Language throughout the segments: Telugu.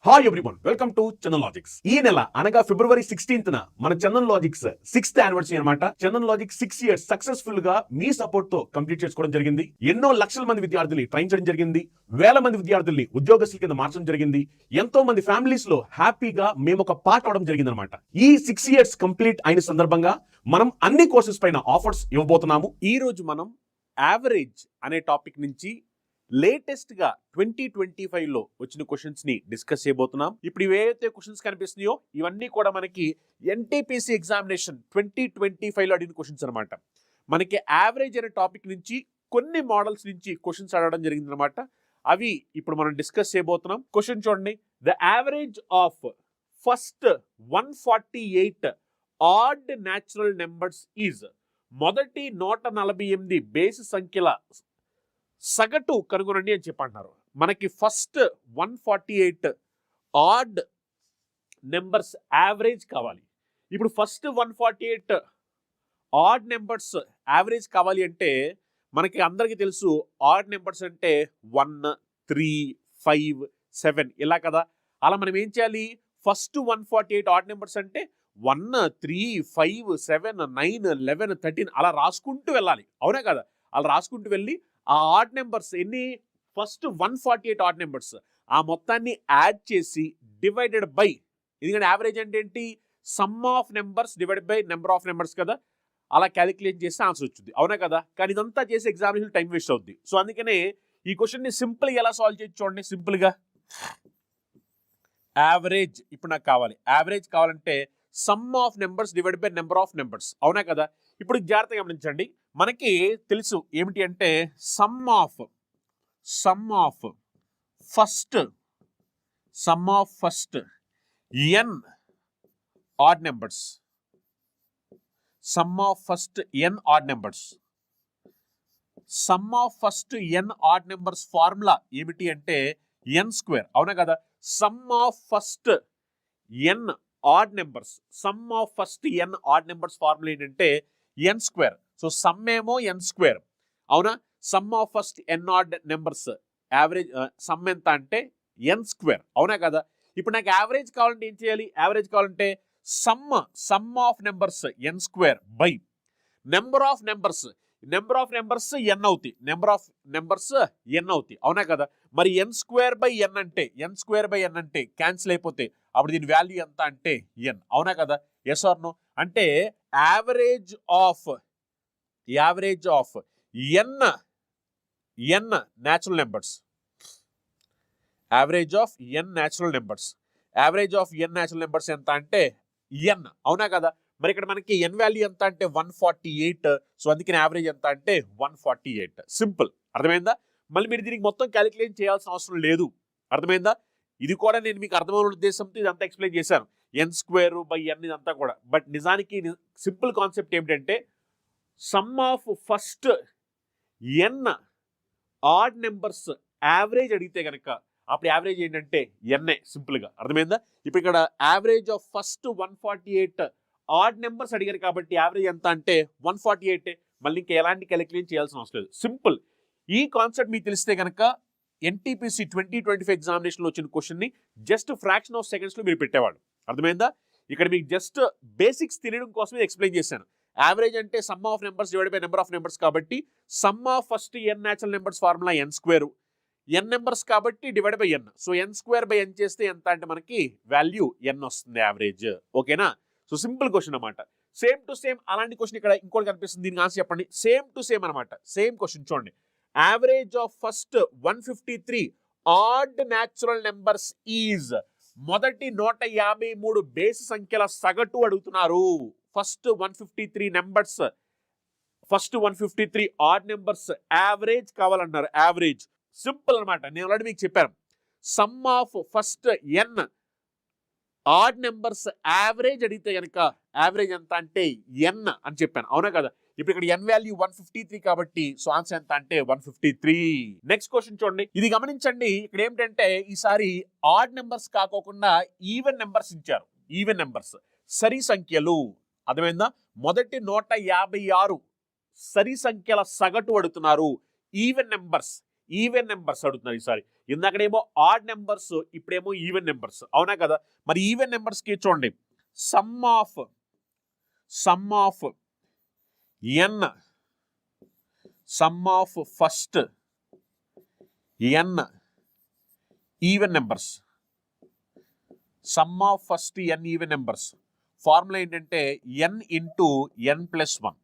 Hi everyone, welcome to Chandan logics. ఈ నెల అనగా ఫిబ్రవరి 16th మన చందన్ లాజిక్స్ 6th యానివర్సరీ అనమాట. చందన్ లాజిక్స్ 6 years సక్సెస్ఫుల్ గా మీ సపోర్ట్ తో కంప్లీట్ చేసుకోవడం జరిగింది. ఎన్నో లక్షల మంది విద్యార్థుల్ని ట్రైన్ చేయడం జరిగింది. వేల మంది విద్యార్థుల్ని ఉద్యోగస్తుల కింద మార్చడం జరిగింది. ఎంతో మంది ఫ్యామిలీస్ లో హ్యాపీగా మేము ఒక పార్ట్ అవడం జరిగింది అనమాట. ఈ 6 years కంప్లీట్ అయిన సందర్భంగా మనం అన్ని కోర్సెస్ పైన ఆఫర్స్ ఇవ్వబోతున్నాము. ఈ రోజు మనం యావరేజ్ అనే టాపిక్ నుంచి లేటెస్ట్ గా 2025 లో వచ్చిన క్వశ్చన్స్ ని డిస్కస్ చేయబోతున్నాం. ఇప్పుడు ఏవైతే క్వశ్చన్స్ కనిపిస్తున్నాయో ఇవన్నీ కూడా మనకి ఎన్టీపీసీ ఎగ్జామినేషన్ 2025 లో అడిగిన క్వశ్చన్స్ అనమాట. మనకి యావరేజ్ అనే టాపిక్ నుంచి కొన్ని మోడల్స్ నుంచి క్వశ్చన్స్ అడగడం జరిగింది అనమాట. అవి ఇప్పుడు మనం డిస్కస్ చేయబోతున్నాం. క్వశ్చన్ చూడండి. The average of first 148 add natural numbers is. మొదటి 148 బేసి సంఖ్యల సగటు కనుగొనండి అని చెప్పంటున్నారు. మనకి ఫస్ట్ 148 ఆడ్ నెంబర్స్ యావరేజ్ కావాలి. ఇప్పుడు ఫస్ట్ 148 ఆడ్ నెంబర్స్ యావరేజ్ కావాలి అంటే మనకి అందరికీ తెలుసు ఆడ్ నెంబర్స్ అంటే 1, 3, 5, 7 ఇలా కదా. అలా మనం ఏం చేయాలి? ఫస్ట్ 148 ఆడ్ నెంబర్స్ అంటే 1, 3, 5, 7, 9, 11, 13 అలా రాసుకుంటూ వెళ్ళాలి. అవునా కదా? అలా రాసుకుంటూ వెళ్ళి ఆ ఆడ్ నెంబర్స్ ఎన్ని, ఫస్ట్ 148 ఆడ్ నెంబర్స్ ఆ మొత్తాన్ని యాడ్ చేసి డివైడెడ్ బై, ఎందుకంటే యావరేజ్ అంటే ఏంటి? Some of numbers divided by number of numbers కదా. అలా క్యాలిక్యులేట్ చేస్తే ఆన్సర్ వచ్చింది. అవునా కదా? కానీ ఇదంతా చేసి ఎగ్జామినేషన్ టైం వేస్ట్ అవుద్ది. సో అందుకనే ఈ క్వశ్చన్ని సింపుల్గా ఎలా సాల్వ్ చేయొచ్చు చూడండి. సింపుల్గా యావరేజ్ ఇప్పుడు నాకు కావాలి. యావరేజ్ కావాలంటే sum of numbers divide by number of numbers. అవునా కదా? ఇప్పుడు జాగ్రత్తగా గమనించండి. మనకి తెలుసు ఏమిటి అంటే sum of first n odd numbers. Sum of first n odd numbers. Sum of first n odd numbers formula ఏమిటి అంటే ఎన్ స్క్వేర్. అవునా కదా? Sum of first n odd numbers, sum of first n odd numbers formula ఏంటంటే ఎన్ స్క్వేర్. సో సమ్ ఏమో ఎన్ స్క్వేర్. అవునా? Sum of first n odd numbers average some ఎంత అంటే ఎన్ స్క్వేర్. అవునా కదా? ఇప్పుడు నాకు యావరేజ్ కావాలంటే ఏం చేయాలి? యావరేజ్ కావాలంటే sum of numbers n square by number of numbers n అవుతాయి. నెంబర్ ఆఫ్ నెంబర్స్ ఎన్ అవుతాయి. అవునా కదా? మరి ఎన్ స్క్వేర్ బై ఎన్ అంటే క్యాన్సిల్ అయిపోతే అప్పుడు దీని వాల్యూ ఎంత అంటే ఎన్. అవునా కదా? Yes or no? అంటే average of n natural numbers. Average of n natural numbers ఎంత అంటే ఎన్. అవునా కదా? మరి ఇక్కడ మనకి ఎన్ వాల్యూ ఎంత అంటే 148. సో అందుకని యావరేజ్ ఎంత అంటే 148. సింపుల్. అర్థమైందా? మళ్ళీ మీరు దీనికి మొత్తం క్యాలిక్యులేట్ చేయాల్సిన అవసరం లేదు. అర్థమైందా? ఇది కూడా నేను మీకు అర్థమైన ఉద్దేశంతో ఇదంతా ఎక్స్ప్లెయిన్ చేశాను. ఎన్ స్క్వేర్ బై ఎన్ ఇదంతా కూడా. బట్ నిజానికి సింపుల్ కాన్సెప్ట్ ఏమిటంటే sum of first n odd numbers average అడిగితే కనుక అప్పుడు యావరేజ్ ఏంటంటే ఎన్ఏ. సింపుల్గా అర్థమైందా? ఇప్పుడు ఇక్కడ average of first 148 odd numbers అడిగారు కాబట్టి యావరేజ్ ఎంత అంటే 148. మళ్ళీ ఇంకా ఎలాంటి క్యాలిక్యులేట్ చేయాల్సిన అవసరం లేదు. సింపుల్. ఈ కాన్సెప్ట్ మీకు తెలిస్తే కనుక ఎన్టీపీసీ 2025 ఎగ్జామినేషన్లో వచ్చిన క్వశ్చన్ని జస్ట్ ఫ్రాక్షన్ ఆఫ్ సెకండ్స్లో మీరు పెట్టేవాడు. అర్థమైందా? ఇక్కడ మీకు జస్ట్ బేసిక్స్ తెలియడం కోసమే ఎక్స్ప్లెయిన్ చేశాను. యావరేజ్ అంటే sum of numbers divide by number of numbers కాబట్టి sum of first n natural numbers formula n square. N numbers కాబట్టి divide by n. So n square by n చేస్తే ఎంత అంటే మనకి వాల్యూ ఎన్ వస్తుంది, యావరేజ్. ఓకేనా? సో సింపుల్ క్వశ్చన్ అనమాట. సేమ్ టు సేమ్ అలాంటి క్వశ్చన్ ఇక్కడ ఇంకోటి కనిపిస్తుంది. దీనికి ఆన్సర్ చెప్పండి. సేమ్ టు సేమ్ అనమాట. సేమ్ క్వశ్చన్ చూడండి. Average of first 153 odd natural numbers is. మొదటి 153 బేసి సంఖ్యల సగటు అడుగుతున్నారు. First 153 numbers, first 153 odd numbers average కావాలన్నారు. యావరేజ్ సింపుల్ అనమాట. నేను ఆల్రెడీ మీకు చెప్పాను. Sum of first n odd numbers average అడిగితే కనుక యావరేజ్ ఎంత అంటే ఎన్ అని చెప్పాను. అవునా కదా? ఇప్పుడు ఇక్కడ ఎన్ వాల్యూ 153 కాబట్టి సో ఆన్సర్ ఎంత అంటే 153. నెక్స్ట్ క్వశ్చన్ చూడండి. ఇది గమనించండి. ఇక్కడ ఏమిటంటే ఈసారి ఆడ్ నెంబర్స్ కాకోకుండా ఈవెన్ నెంబర్స్ ఇచ్చారు. ఈవెన్ నెంబర్స్, సరి సంఖ్యలు. అర్థమైందా? మొదటి 156 సరి సంఖ్యల సగటు అడుగుతున్నారు. Even numbers. ఈవెన్ నెంబర్స్ అడుగుతున్నారు ఈసారి. ఇందాకడేమో ఆడ్ నెంబర్స్, ఇప్పుడేమో ఈవెన్ నెంబర్స్, అవునా కదా? మరి ఈవెన్ నెంబర్స్కి చూడండి, sum of n, sum of first n even numbers, sum of first n even numbers formula ఏంటంటే n into n plus 1.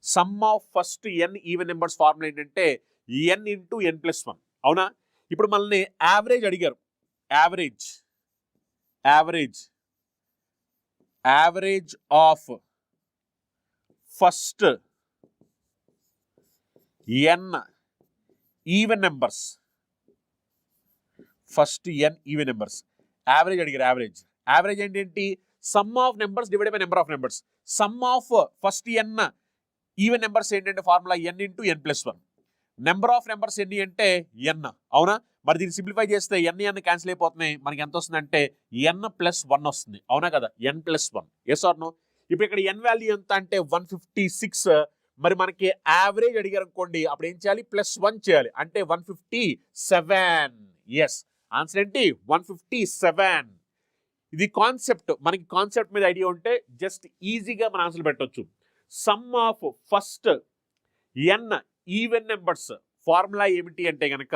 Sum of first n even numbers formula ఏంటంటే n ఇంటూ n ప్లస్ 1, అవునా? ఇప్పుడు మనల్ని యావరేజ్ అడిగారు. Average of first n even numbers, first n even numbers average అడిగారు. యావరేజ్ ఏంటి? Some of numbers divide by number of numbers. Sum of first n even numbers ఏంటంటే formula n into n plus 1. Number of numbers ఎన్ని అంటే n, అవునా? మరి దీన్ని సింప్లిఫై చేస్తే n క్యాన్సిల్ అయిపోతున్నాయి. మనకి ఎంత వస్తుందంటే n ప్లస్ 1 వస్తుంది, అవునా కదా? n plus 1, yes or no? ఇప్పుడు ఇక్కడ n వాల్యూ ఎంత అంటే 156. మరి మనకి యావరేజ్ అడిగారు అనుకోండి, అప్పుడు ఏం చేయాలి? +1 చేయాలి, అంటే 157. ఎస్, ఆన్సర్ ఏంటి? 157. ఇది కాన్సెప్ట్. మనకి కాన్సెప్ట్ మీద ఐడియా ఉంటే జస్ట్ ఈజీగా మన ఆన్సర్ పెట్టొచ్చు. Some of first n even numbers formula ఏమిటి అంటే కనుక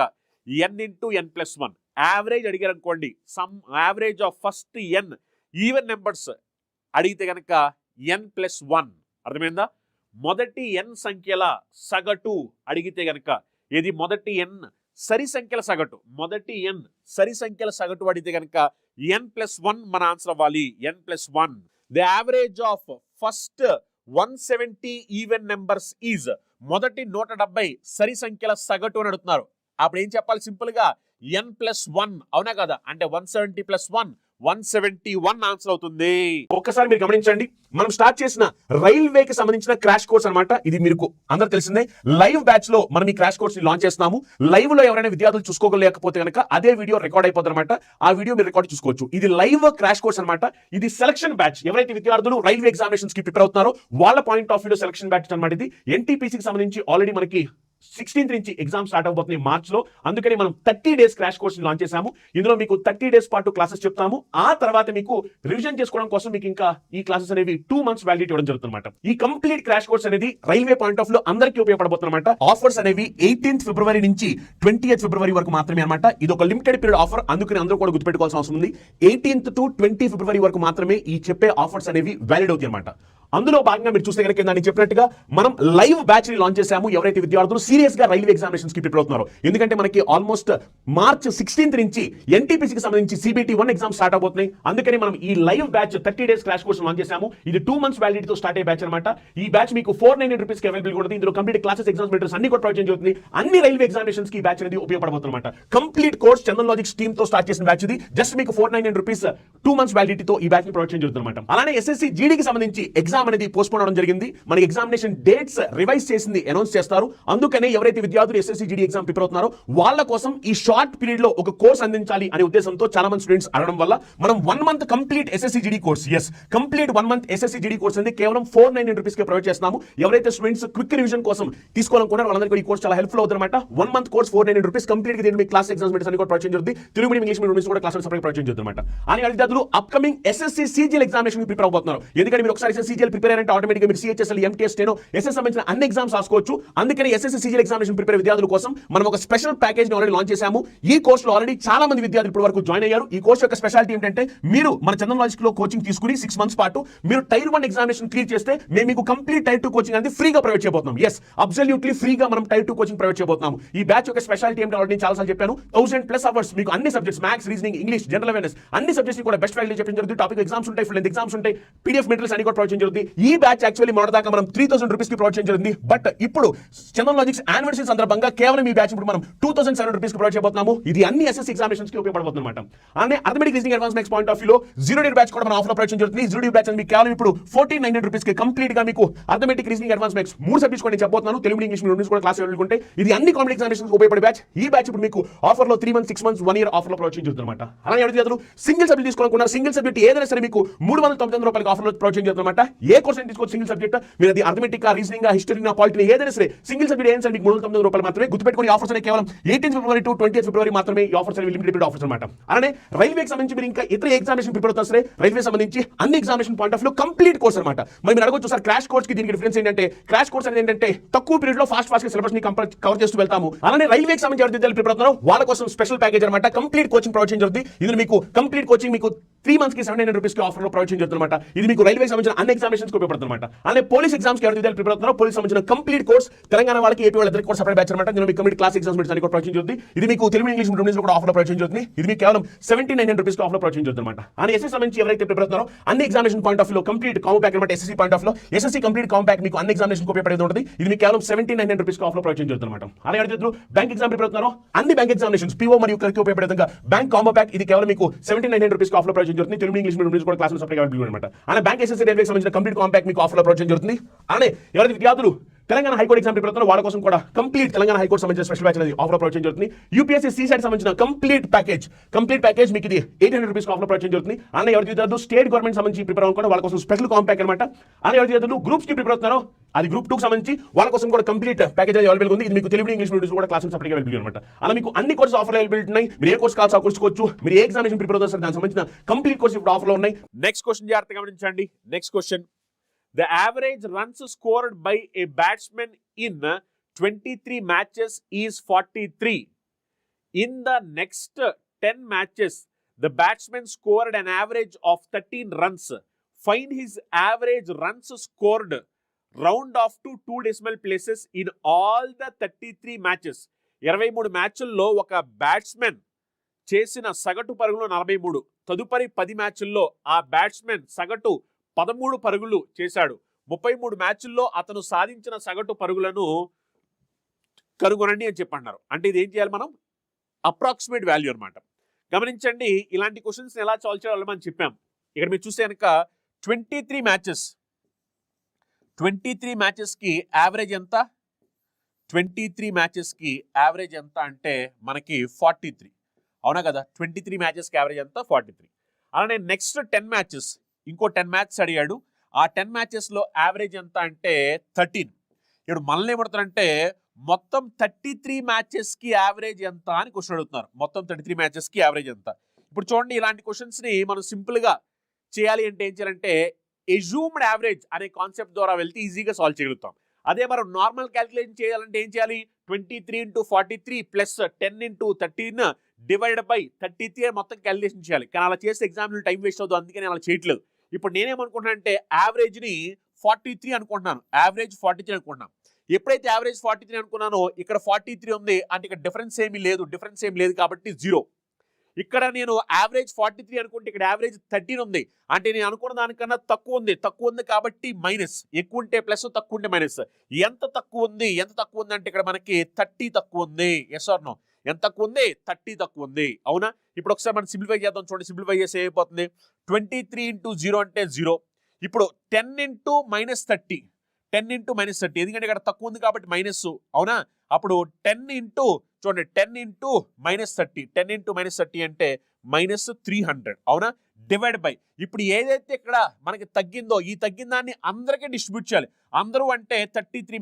n into n plus 1. Average అడిగారు అనుకోండి, some average of first n even numbers అడిగితే కనుక n ప్లస్ 1. అర్థమైందా? మొదటి n సంఖ్యల సగటు అడిగితే కనుక, ఇది మొదటి n సరి సంఖ్యల సగటు, అడిగితే కనుక n ప్లస్ 1 మన ఆన్సర్ అవ్వాలి. n plus 1. The average of first 170 even numbers is, మొదటి 170 సరి సంఖ్యల సగటు అని అడుగుతున్నారు. అప్పుడు ఏం చెప్పాలి? సింపుల్ గా n ప్లస్ 1, అవునా కదా? అంటే 170 ప్లస్ 1 171 ఆన్సర్ అవుతుంది. ఒక్కసారి మీరు గమనించండి, మనం స్టార్ట్ చేసిన రైల్వేకి సంబంధించిన క్రాష్ కోర్స్ అన్నమాట. ఇది మీకు అందరూ తెలిసిందే. లైవ్ బ్యాచ్ లో మనం ఈ క్రాష్ కోర్స్ ని లాంచ్ చేస్తున్నాము. లైవ్ లో ఎవరైనా విద్యార్థులు చూసుకోలేకపోతే కనుక అదే వీడియో రికార్డ్ అయిపోతుంది అనమాట. ఆ వీడియో మీరు రికార్డ్ చూసుకోవచ్చు. ఇది లైవ్ క్రాష్ కోర్స్ అన్నమాట. ఇది సెలక్షన్ బ్యాచ్. ఎవరైతే విద్యార్థులు రైల్వే ఎగ్జామినేషన్స్ కి ప్రిపేర్ అవుతున్నారో వాళ్ళ point of view selection batch అన్నమాట. ఇది ఎన్టీపీసీకి సంబంధించి ఆల్రెడీ మనకి 16th నుంచి ఎగ్జామ్ స్టార్ట్ అవబోతుంది మార్చ్ లో. అందుకని మనం 30 days క్రాష్ కోర్స్ లాంచ్ చేశాము. ఇందులో మీకు 30 days పాటు క్లాసెస్ చెప్తాము. ఆ తర్వాత మీకు రివిజన్ చేసుకోవడం కోసం మీకు ఇంకా ఈ క్లాసెస్ అనేవి 2 months వ్యాలిడిటీ ఇవ్వడం జరుగుతుందన్నమాట. ఈ కంప్లీట్ క్రాష్ కోర్స్ అనేది రైల్వే పాయింట్ ఆఫ్ లో అందరికీ ఉపయోగపడబోతుందన్నమాట. ఆఫర్స్ అనేవి 18th February నుంచి 20th February వరకు మాత్రమే అన్నమాట. ఇది ఒక లిమిటెడ్ పీరియడ్ ఆఫర్, అందుకని అందరూ కూడా గుర్తుపెట్టుకోవాల్సిన అవసరం ఉంది. 18th to 20 February వరకు మాత్రమే ఈ చెప్పే ఆఫర్స్ అనేవి వ్యాలిడ్ అవుతాయి అన్నమాట. అందులో భాగంగా మీరు చూస్తే కనుక నేను చెప్పినట్టుగా మనం లైవ్ బ్యాచ్ ని లాంచ్ చేశాము. ఎవరైతే విద్యార్థులు సీరియస్ గా రైల్వే ఎగ్జామినేషన్స్ కి ప్రిపేర్ అవుతున్నారో, ఎందుకంటే మనకి ఆల్మోస్ట్ March 16th నుంచి ఎన్టీపీసీకి సంబంధించి CBT 1 ఎగ్జామ్ స్టార్ట్ అవబోతున్నాయి. అందుకని మనం ఈ live batch 30 days crash course launch చేశాము. ఇది 2 months వ్యాలిడిటీతో స్టార్ట్ అయ్యే బ్యాచ్ అన్నమాట. ఈ బ్యాచ్ మీకు 499 రూపీస్ కి అవైలబుల్ ఉంటుంది. ఇందులో కంప్లీట్ క్లాసెస్, ఎగ్జామ్స్ మెటీరియల్స్ అన్ని కూడా ప్రొవైడ్ చేయబోతుంది. అన్ని రైల్వే ఎగ్జామినేషన్స్ కి ఈ బ్యాచ్ అనేది ఉపయోగపడబోతుందన్నమాట. Complete course Chandan logics team తో స్టార్ట్ చేసిన బ్యాచ్ ఇది. జస్ట్ మీకు 499 రూపీస్ 2 months వ్యాలిడిటీతో ఈ బ్యాచ్ ని ప్రొవైడ్ చేయడం జరుగుతుందన్నమాట. అలానే SSC GD కి సంబంధించి ఎగ్జామ్ అనేది పోస్ట్పోన్ అవడం జరిగింది. మనకి ఎగ్జామినేషన్ డేట్స్ రివైజ్ చేసింది అనౌన్స్ చేస్తారు. అందుకనే ఎవరైతే విద్యార్థులు SSC GD ఎగ్జామ్ ప్రిపేర్ అవుతున్నారో వాళ్ళ కోసం ఈ షార్ట్ పీరియడ్ లో ఒక కోర్స్ అందించాలి అనే ఉద్దేశంతో చాలా మంది స్టూడెంట్స్ అడగడం వల్ల మనం 1 month complete SSC GD course, complete 1 month SSC GD course అనేది కేవలం 499 రూపీస్ కి ప్రొవైడ్ చేస్తున్నాము. ఎవరైతే స్టూడెంట్స్ క్విక్ రివిజన్ కోసం తీసుకోవాలనుకున్నారో వాళ్ళందరికీ ఈ కోర్స్ చాలా హెల్ప్ఫుల్ అవుతుందన్నమాట. 1 month కోర్స్ 499 రూపీస్ కంప్లీట్ గా దీని క్లాస్, ఎగ్జామ్స్ మెటీరియల్స్ అన్ని కూడా ప్రొవైడ్ చేయడం జరుగుతుంది. తెలుగు మీడియం, ఇంగ్లీష్ మీడియం కూడా క్లాసెస్ సపరేట్ ప్రొవైడ్ చేయడం జరుగుతుందన్నమాట. అని విద్యార్థులు upcoming SSC CGL examination prepare అవబోతున్నారు. ఎందుకంటే మీరు ఒకసారి SSC CGL ప్రిపేర్ అయ్యారంటే ఆటోమేటిక్ గా మీరు CHSL, MTS, స్టెనో, SS సంబంధించిన అన్ని ఎగ్జామ్స్ రాసుకోవచ్చు. అందుకని SSC CGL ఎగ్జామినేషన్ ప్రిపేర్ విద్యార్థుల కోసం మనం ఒక స్పెషల్ ప్యాకేజ్ ని ఆల్రెడీ లాంచ్ చేశాము. ఈ కోర్స్ లో ఆల్రెడీ చాలా మంది విద్యార్థులు ఇప్పటి వరకు జాయిన్ అయ్యారు. ఈ కోర్స్ యొక్క స్పెషాలిటీ ఏంటంటే మీరు మన చందన్ లాజిక్ లో కోచింగ్ తీసుకుని 6 months పాటు మీరు Tier 1 ఎగ్జామినేషన్ క్లియర్ చేస్తే మేము మీకు కంప్లీట్ Tier 2 కోచింగ్ అనేది ఫ్రీగా ప్రొవైడ్ చేయబోతున్నాం. అబ్సల్యూట్లీ ఫ్రీగా మనం Tier 2 కోచింగ్ ప్రొవైడ్ చేయబోతున్నాము. ఈ బ్యాచ్ యొక్క స్పెషాలిటీ ఏంటో ఆల్రెడీ చాలా సార్లు చెప్పాను. 1000+ అవర్స్ మీకు అన్ని subjects, maths, reasoning, English, general awareness అన్ని సబ్జెక్ట్స్ కూడా బెస్ట్ వ్యాలిడీ చెప్పడం జరుగుతుంది. టాపిక్ ఎగ్జామ్స్ ఉంటాయి, ఫుల్ లెంత్ ఎగ్జామ్స్ ఉంటాయి, PDF మెటీరియల్స్ అన్ని కూడా ప్రొవైడ్ చేయడం జరుగుతుంది. ఈ బ్యాచ్ యాక్చువల్లీ మొదటిదాకా మనం 3000 రూపీస్ కి ప్రొవైడ్ చేయడం జరిగింది. బట్ ఇప్పుడు చందన్ లాజిక్స్ యానివర్సరీ సందర్భంగా కేవలం ఈ బ్యాచ్ ఇప్పుడు మనం 2700 రూపీస్ కి ప్రొవైడ్ చేయబోతున్నాము. ఇది అన్ని SSC ఎగ్జామినేషన్స్ కి ఉపయోగపడబోతుంది అన్నమాట. అలానే arithmetic, reasoning, advance maths point of view లో 0 డేట్ బ్యాచ్ కూడా మనం ఆఫర్ ప్రొవైడ్ చేయడం జరుగుతుంది. 0 డేట్ బ్యాచ్ మీకు కేవలం ఇప్పుడు 1499 రూపీస్ కి కంప్లీట్ గా మీకు arithmetic, reasoning, advance maths 3 subjects కూడా నేను చెప్పబోతున్నాను. తెలుగు, ఇంగ్లీష్ మీడియం కూడా క్లాస్ అవైలబుల్ ఉంటాయి. ఇది అన్ని కాంపిటేటివ్ ఎగ్జామినేషన్స్ ఉపయోగపడే బ్యాచ్. ఈ బ్యాచ్ ఇప్పుడు మీకు ఆఫర్ లో 3 months, 6 months, 1 year ఆఫర్ లో ప్రొవైడ్ చేయడం జరుగుతుంది అన్నమాట. అలానే విద్యార్థులు సింగిల్ సబ్జెక్ట్ తీసుకోవాలనుకున్నారు, సింగిల్ సబ్జెక్ట్ ఏదైనా సరే మీకు 399 రూపాయలకి ఆఫర్ లో ప్రొవైడ్ చేయడం జరుగుతుంది అన్నమాట. ఏ కోర్స్ అయినా తీసుకోవచ్చు సింగిల్ సబ్జెక్ట్. మీరు అది అర్థమెటిక్, రీజనింగ్, హిస్టరీ, పాలిటీ ఏదైనా సరే సింగిల్ సబ్జెక్ట్ ఏం సార్ మీకు 309 రూపాయలు మాత్రమే. గుర్తుపెట్టుకుని ఆఫర్స్ అనేవి కేవలం 18 ఫిబ్రవరి టు 20 ఫిబ్రవరి మాత్రమే ఈ ఆఫర్స్ అనేవి లిమిటెడ్ ఆఫర్స్ అనమాట. అలానే రైల్వేకి సంబంధించి మీరు ఇంకా ఇతర ఎగ్జామినేషన్ ప్రిపేర్ అవుతారు సరే, రైల్వే సంబంధించి అన్ని ఎగ్జామినేషన్ పాయింట్ ఆఫ్ లో కంప్లీట్ కోర్స్ అనమాట. మరి మీరు అడగొచ్చు సార్ క్రాష్ కోర్స్ కి దీనికి డిఫరెన్స్ ఏంటంటే, క్రాష్ కోర్స్ అనేది ఏంటంటే తక్కువ పీరియడ్ లో ఫాస్ట్ గా సిలబస్ ని కవర్ చేస్తూ వెళ్తాము. అలానే రైల్వేకి సంబంధించి ఎవరైతే ప్రిపేర్ అవుతున్నారో వాళ్ళ కోసం స్పెషల్ ప్యాకేజ్ అనమాట, కంప్లీట్ కోచింగ్ ప్రొవైడ్ చేయడం జరుగుతుంది. ఇది మీకు కంప్లీట్ కోచింగ్ మీకు 3 months కి 700 రూపీస్ కి ఆఫర్ లో ప్రొవైడ్ చేయడం జరుగుతుంది అనమాట. ఇది మీకు రైల్వేకి సంబంధించిన అన్ని ఎగ్జామినేషన్స్ కి ఉపయోగపడుతుంది అనమాట. అలానే పోలీస్ ఎగ్జామ్స్ కి ఎవరైతే ప్రిపేర్ అవుతున్నారో పోలీస్ సంబంధించిన కంప్లీట్ కోర్స్ తెలంగాణ వాళ్ళకి, ఏపీ వాళ్ళకి కూడా సపరేట్ బ్యాచ్ అనమాట. మీకు కంప్లీట్ క్లాస్ ఎగ్జామ్స్ కూడా ప్రొవైడ్ చేయడం జరుగుతుంది. ఇది మీకు తెలుగు ఇంగ్లీష్ మీడియం కూడా ఆఫర్ లో ప్రొవైడ్ చేయడం జరుగుతుంది. ఇది మీకు కేవలం 1700 రూపీస్ కి ఆఫర్ లో ప్రొవైడ్ చేయడం జరుగుతుంది అనమాట. అలానే ఎస్ఎస్సి సంబంధించి ఎవరైతే ప్రిపేర్ అవుతున్నారో అన్ని ఎగ్జామినేషన్ పాయింట్ ఆఫ్ లో కంప్లీట్ కాంబో ప్యాక్ అనమాట. ఎస్ఎస్సి పాయింట్ ఆఫ్ లో ఎస్ఎస్సి కంప్లీట్ కాంబో ప్యాక్ మీకు అన్ని ఎగ్జామినేషన్ కి ఉపయోగపడేది ఉంటుంది. ఇది మీకు కేవలం 1700 రూపీస్ కి ఆఫర్ లో ప్రొవైడ్ చేయడం జరుగుతుంది అనమాట. అలాగే ఎవరైతే బ్యాంక్ ఎగ్జామ్ ప్రిపేర్ అవుతున్నారో అన్ని బ్యాంక్ ఎగ్జామినేషన్స్ పిఓ మరియు క్లర్క్ ఉపయోగపడే విధంగా బ్యాంక్ కాంబో ప్యాక్ ఇది కేవలం మీకు 1700 రూపీస్ కి ఆఫర్ లో ప్రొవైడ్ చేయడం జరుగుతుంది. తెలుగు ఇంగ్లీష్ మీడియం కూడా క్లాసులు సపరేట్ అవైలబుల్ అనమాట. అలానే బ్యాంక్ ఎస్ఎస్సి రైల్వేకి సంబంధించిన కంప్లీట్ కాంబో ప్యాక్ మీకు ఆఫర్ లో ప్రొవైడ్ చేయడం జరుగుతుంది. అలానే ఎవరైతే విద్యార్థులు తెలంగాణ హైకోర్టు ఎగ్జామ్ ప్రిపేర్ అవుతున్నారో వాళ్ళ కోసం కూడా కంప్లీట్ తెలంగాణ హైకోర్టు సంబంధించిన స్పెషల్ బ్యాచ్ అనేది ఆఫర్ ప్రొవైడ్ చేయడం జరుగుతుంది. యూపీఎస్సీ సీసెట్ సంబంధించిన కంప్లీట్ ప్యాకేజ్ మీకు ఇది 800 రూపీస్ ఆఫర్ ప్రొవైడ్ చేయడం జరుగుతుంది. అలానే ఎవరైతే విద్యార్థులు స్టేట్ గవర్నమెంట్ సంబంధించి ప్రిపేర్ అవ్వకుండా వాళ్ళ కోసం స్పెషల్ కాంబో ప్యాక్ అనమాట. అలానే ఎవరైతే విద్యార్థులు గ్రూప్స్ కి ప్రిపేర్ అవుతున్నారో అది గ్రూప్ 2 కి సంబంధించి వాళ్ళ కోసం కూడా కంప్లీట్ ప్యాకేజ్ అవైలబుల్ ఉంది. ఇది మీకు తెలుగు ఇంగ్లీష్ మీడియం కూడా క్లాసులు సపరేట్ అవైలబుల్ అనమాట. అలా మీకు అన్ని కోర్సు ఆఫర్ అవైలబుల్ ఉన్నాయి. మీరు ఏ కోర్స్ కావాల్సి ఆ కోర్సుకోవచ్చు. మీరు ఏ ఎగ్జామినేషన్ ప్రిపేర్ అవుతారు సార్ దానికి సంబంధించిన కంప్లీట్ కోర్స్ ఇప్పుడు ఆఫర్ లో ఉన్నాయి. నెక్స్ట్ క్వశ్చన్ జాగ్రత్తగా గమనించండి. Next question, the average runs scored by a batsman in 23 matches is 43. In the next 10 matches, the batsman scored an average of 13 runs. Find his average runs scored, round off to 2 decimal places in all the 33 matches. 23 మ్యాచ్ల్లో ఒక బ్యాట్స్మెన్ చేసిన సగటు పరుగులు 43. తదుపరి 10 మ్యాచ్ల్లో ఆ బ్యాట్స్మెన్ సగటు 13 పరుగులు చేశాడు. 33 మ్యాచ్ల్లో అతను సాధించిన సగటు పరుగులను కనుగొనండి అని చెప్పన్నారు. అంటే ఇది ఏం చేయాలి మనం? అప్రాక్సిమేట్ వాల్యూ అనమాట. గమనించండి, ఇలాంటి క్వశ్చన్స్ ఎలా సాల్వ్ చేయాలో మనం చెప్పాం. ఇక్కడ మీరు చూస్తే కనుక 23 మ్యాచెస్కి యావరేజ్ ఎంత? 23 మ్యాచెస్కి యావరేజ్ ఎంత అంటే మనకి 43. అవునా కదా? 23 మ్యాచెస్కి యావరేజ్ ఎంత? 43. అలానే నెక్స్ట్ 10 మ్యాచెస్, ఇంకో 10 మ్యాచెస్ అడిగాడు. ఆ 10 మ్యాచెస్లో యావరేజ్ ఎంత అంటే 13. ఇప్పుడు మనల్ని ఏమడుతారంటే మొత్తం 33 మ్యాచెస్కి యావరేజ్ ఎంత అని క్వశ్చన్ అడుగుతున్నారు. మొత్తం 33 మ్యాచెస్కి యావరేజ్ ఎంత? ఇప్పుడు చూడండి, ఇలాంటి క్వశ్చన్స్ని మనం సింపుల్గా చేయాలి అంటే ఏం చేయాలంటే ఎజ్యూమ్డ్ యావరేజ్ అనే కాన్సెప్ట్ ద్వారా వెళ్తే ఈజీగా సాల్వ్ చేయగలుగుతాం. అదే మనం నార్మల్ క్యాలిక్యులేషన్ చేయాలంటే ఏం చేయాలి? 23 × 43 ప్లస్ 10 × 13 డివైడెడ్ బై 33 మొత్తం క్యాలిక్యులేషన్ చేయాలి. కానీ అలా చేస్తే ఎగ్జామ్లో టైం వేస్ట్ అవుతుంది, అందుకే నేను అలా చేయట్లేదు. ఇప్పుడు నేనేమనుకుంటున్నాను అంటే యావరేజ్ని 43 అనుకుంటున్నాను. యావరేజ్ 43 అనుకుంటున్నాను. ఎప్పుడైతే యావరేజ్ 43 అనుకున్నానో ఇక్కడ 43 ఉంది అంటే ఇక్కడ డిఫరెన్స్ ఏమీ లేదు కాబట్టి 0. ఇక్కడ నేను యావరేజ్ 43 అనుకుంటే ఇక్కడ యావరేజ్ 13 ఉంది అంటే నేను అనుకున్న దానికన్నా తక్కువ ఉంది కాబట్టి మైనస్. ఎక్కువ ఉంటే ప్లస్, తక్కువ ఉంటే మైనస్. ఎంత తక్కువ ఉంది అంటే ఇక్కడ మనకి 30 తక్కువ ఉంది. Yes or no? ఎంత తక్కువ ఉంది? 30 తక్కువ ఉంది. అవునా? ఇప్పుడు ఒకసారి మనం సింప్లిఫై చేద్దాం. చూడండి, సింప్లిఫై చేస్తే ఏమైపోతుంది? 23 × 0 అంటే 0. ఇప్పుడు 10 × -30, 10 × -30 ఎందుకంటే ఇక్కడ తక్కువ ఉంది కాబట్టి మైనస్. అవునా? అప్పుడు 10 × -30, 10 × -30 అంటే -300. అవునా? డివైడ్ బై ఇప్పుడు ఏదైతే ఇక్కడ మనకి తగ్గిందో ఈ తగ్గిన దాన్ని అందరికీ డిస్ట్రిబ్యూట్ చేయాలి. అందరూ అంటే 33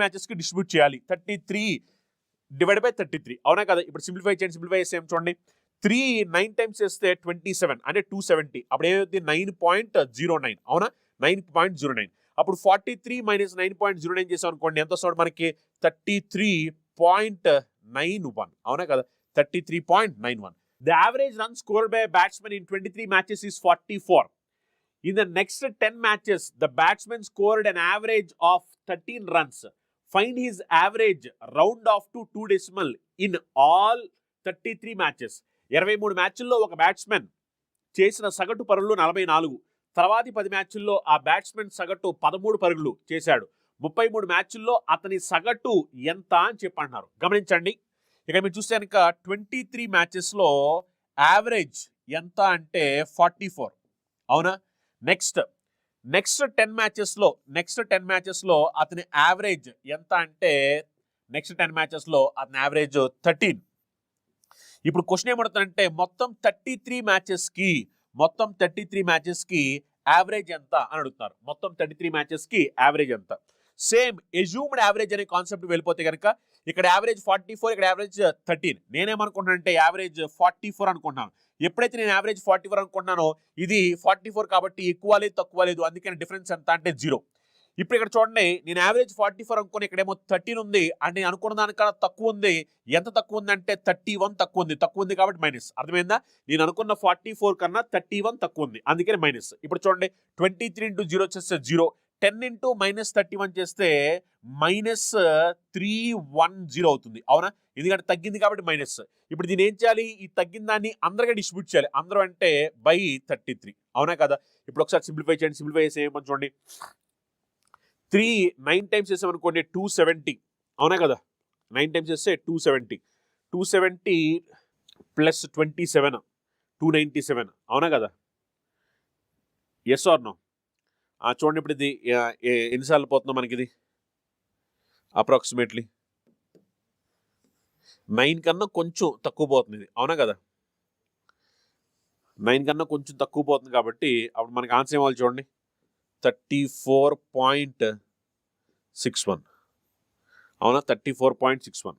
మ్యాచెస్కి డిస్ట్రిబ్యూట్ చేయాలి. 33 డివైడ్ బై 33. అవునా కదా? ఇప్పుడు సింప్లిఫై చేస్తే ఏం చూడండి, 3 9 టైమ్స్ చేస్తే 27 అంటే 270. అప్పుడు ఏమైంది? 9.09. అవునా? 9.09. అప్పుడు 43 - 9.09 చేసాం అనుకోండి, ఎంత వస్తుంది మనకి? 33.91. అవునా కదా? 33.91. The average run scored by a batsman in 23 matches is 44. In the next 10 matches, the batsman scored an average of 13 runs. Find his average, round off to 2 decimal in all 33 matches. 23 మ్యాచ్ల్లో ఒక బ్యాట్స్మెన్ చేసిన సగటు పరుగులు 44. తర్వాతి 10 మ్యాచ్ల్లో ఆ బ్యాట్స్మెన్ సగటు 13 పరుగులు చేశాడు. 33 మ్యాచ్ల్లో అతని సగటు ఎంత అని చెప్పంటున్నారు. గమనించండి, ఇక్కడ మీరు చూస్తే కనుక 23 మ్యాచెస్లో యావరేజ్ ఎంత అంటే 44. అవునా? నెక్స్ట్ 10 మ్యాచెస్లో అతని యావరేజ్ ఎంత అంటే నెక్స్ట్ 10 మ్యాచెస్లో అతని యావరేజ్ 13. ఇప్పుడు క్వశ్చన్ ఏమడుతుందంటే మొత్తం 33 మ్యాచెస్కి యావరేజ్ ఎంత అని అడుగుతున్నారు. మొత్తం 33 మ్యాచెస్ కి యావరేజ్ ఎంత. సేమ్ ఎజ్యూమ్డ్ యావరేజ్ అనే కాన్సెప్ట్ వెళ్ళిపోతే కనుక ఇక్కడ యావరేజ్ 44, ఇక్కడ యావరేజ్ 13. నేనేమనుకుంటున్నానంటే యావరేజ్ 44 అనుకుంటున్నాను. ఎప్పుడైతే నేను యావరేజ్ 44 అనుకుంటున్నానో ఇది 44 కాబట్టి ఎక్కువ లేదు తక్కువ లేదు, అందుకని డిఫరెన్స్ ఎంత అంటే 0. ఇప్పుడు ఇక్కడ చూడండి, నేను యావరేజ్ 44 అనుకుని ఇక్కడేమో 13 ఉంది, అంటే నేను అనుకున్న దానికన్నా తక్కువ ఉంది. ఎంత తక్కువ ఉంది అంటే 31 తక్కువ ఉంది కాబట్టి మైనస్. అర్థమైందా? నేను అనుకున్న 44 కన్నా 31 తక్కువ ఉంది, అందుకని మైనస్. ఇప్పుడు చూడండి, 23 into 0 వచ్చేస్తే 0, 10 into -31 చేస్తే -310 అవుతుంది. అవునా? ఎందుకంటే తగ్గింది కాబట్టి మైనస్. ఇప్పుడు దీన్ని ఏం చేయాలి? ఈ తగ్గిన దాన్ని అందరిగా డిస్ట్రిబ్యూట్ చేయాలి. అందరూ అంటే బై 33. అవునా కదా? ఇప్పుడు ఒకసారి సింప్లిఫై చేయండి. సింప్లిఫై చేసి ఏమని చూడండి, 3 9 టైమ్స్ చేసామనుకోండి 270. అవునా కదా? 9 టైమ్స్ చేస్తే 270. 270 ప్లస్ 27 297. అవునా కదా? Yes or no? చూడండి, ఇప్పుడు ఇది ఎన్నిసార్లు పోతుందో మనకి ఇది అప్రాక్సిమేట్లీ 9 కన్నా కొంచెం తక్కువ పోతుంది ఇది. అవునా కదా? 9 కన్నా కొంచెం తక్కువ పోతుంది కాబట్టి అప్పుడు మనకి ఆన్సర్ ఏమో చూడండి, 34.61. అవునా? 34.61.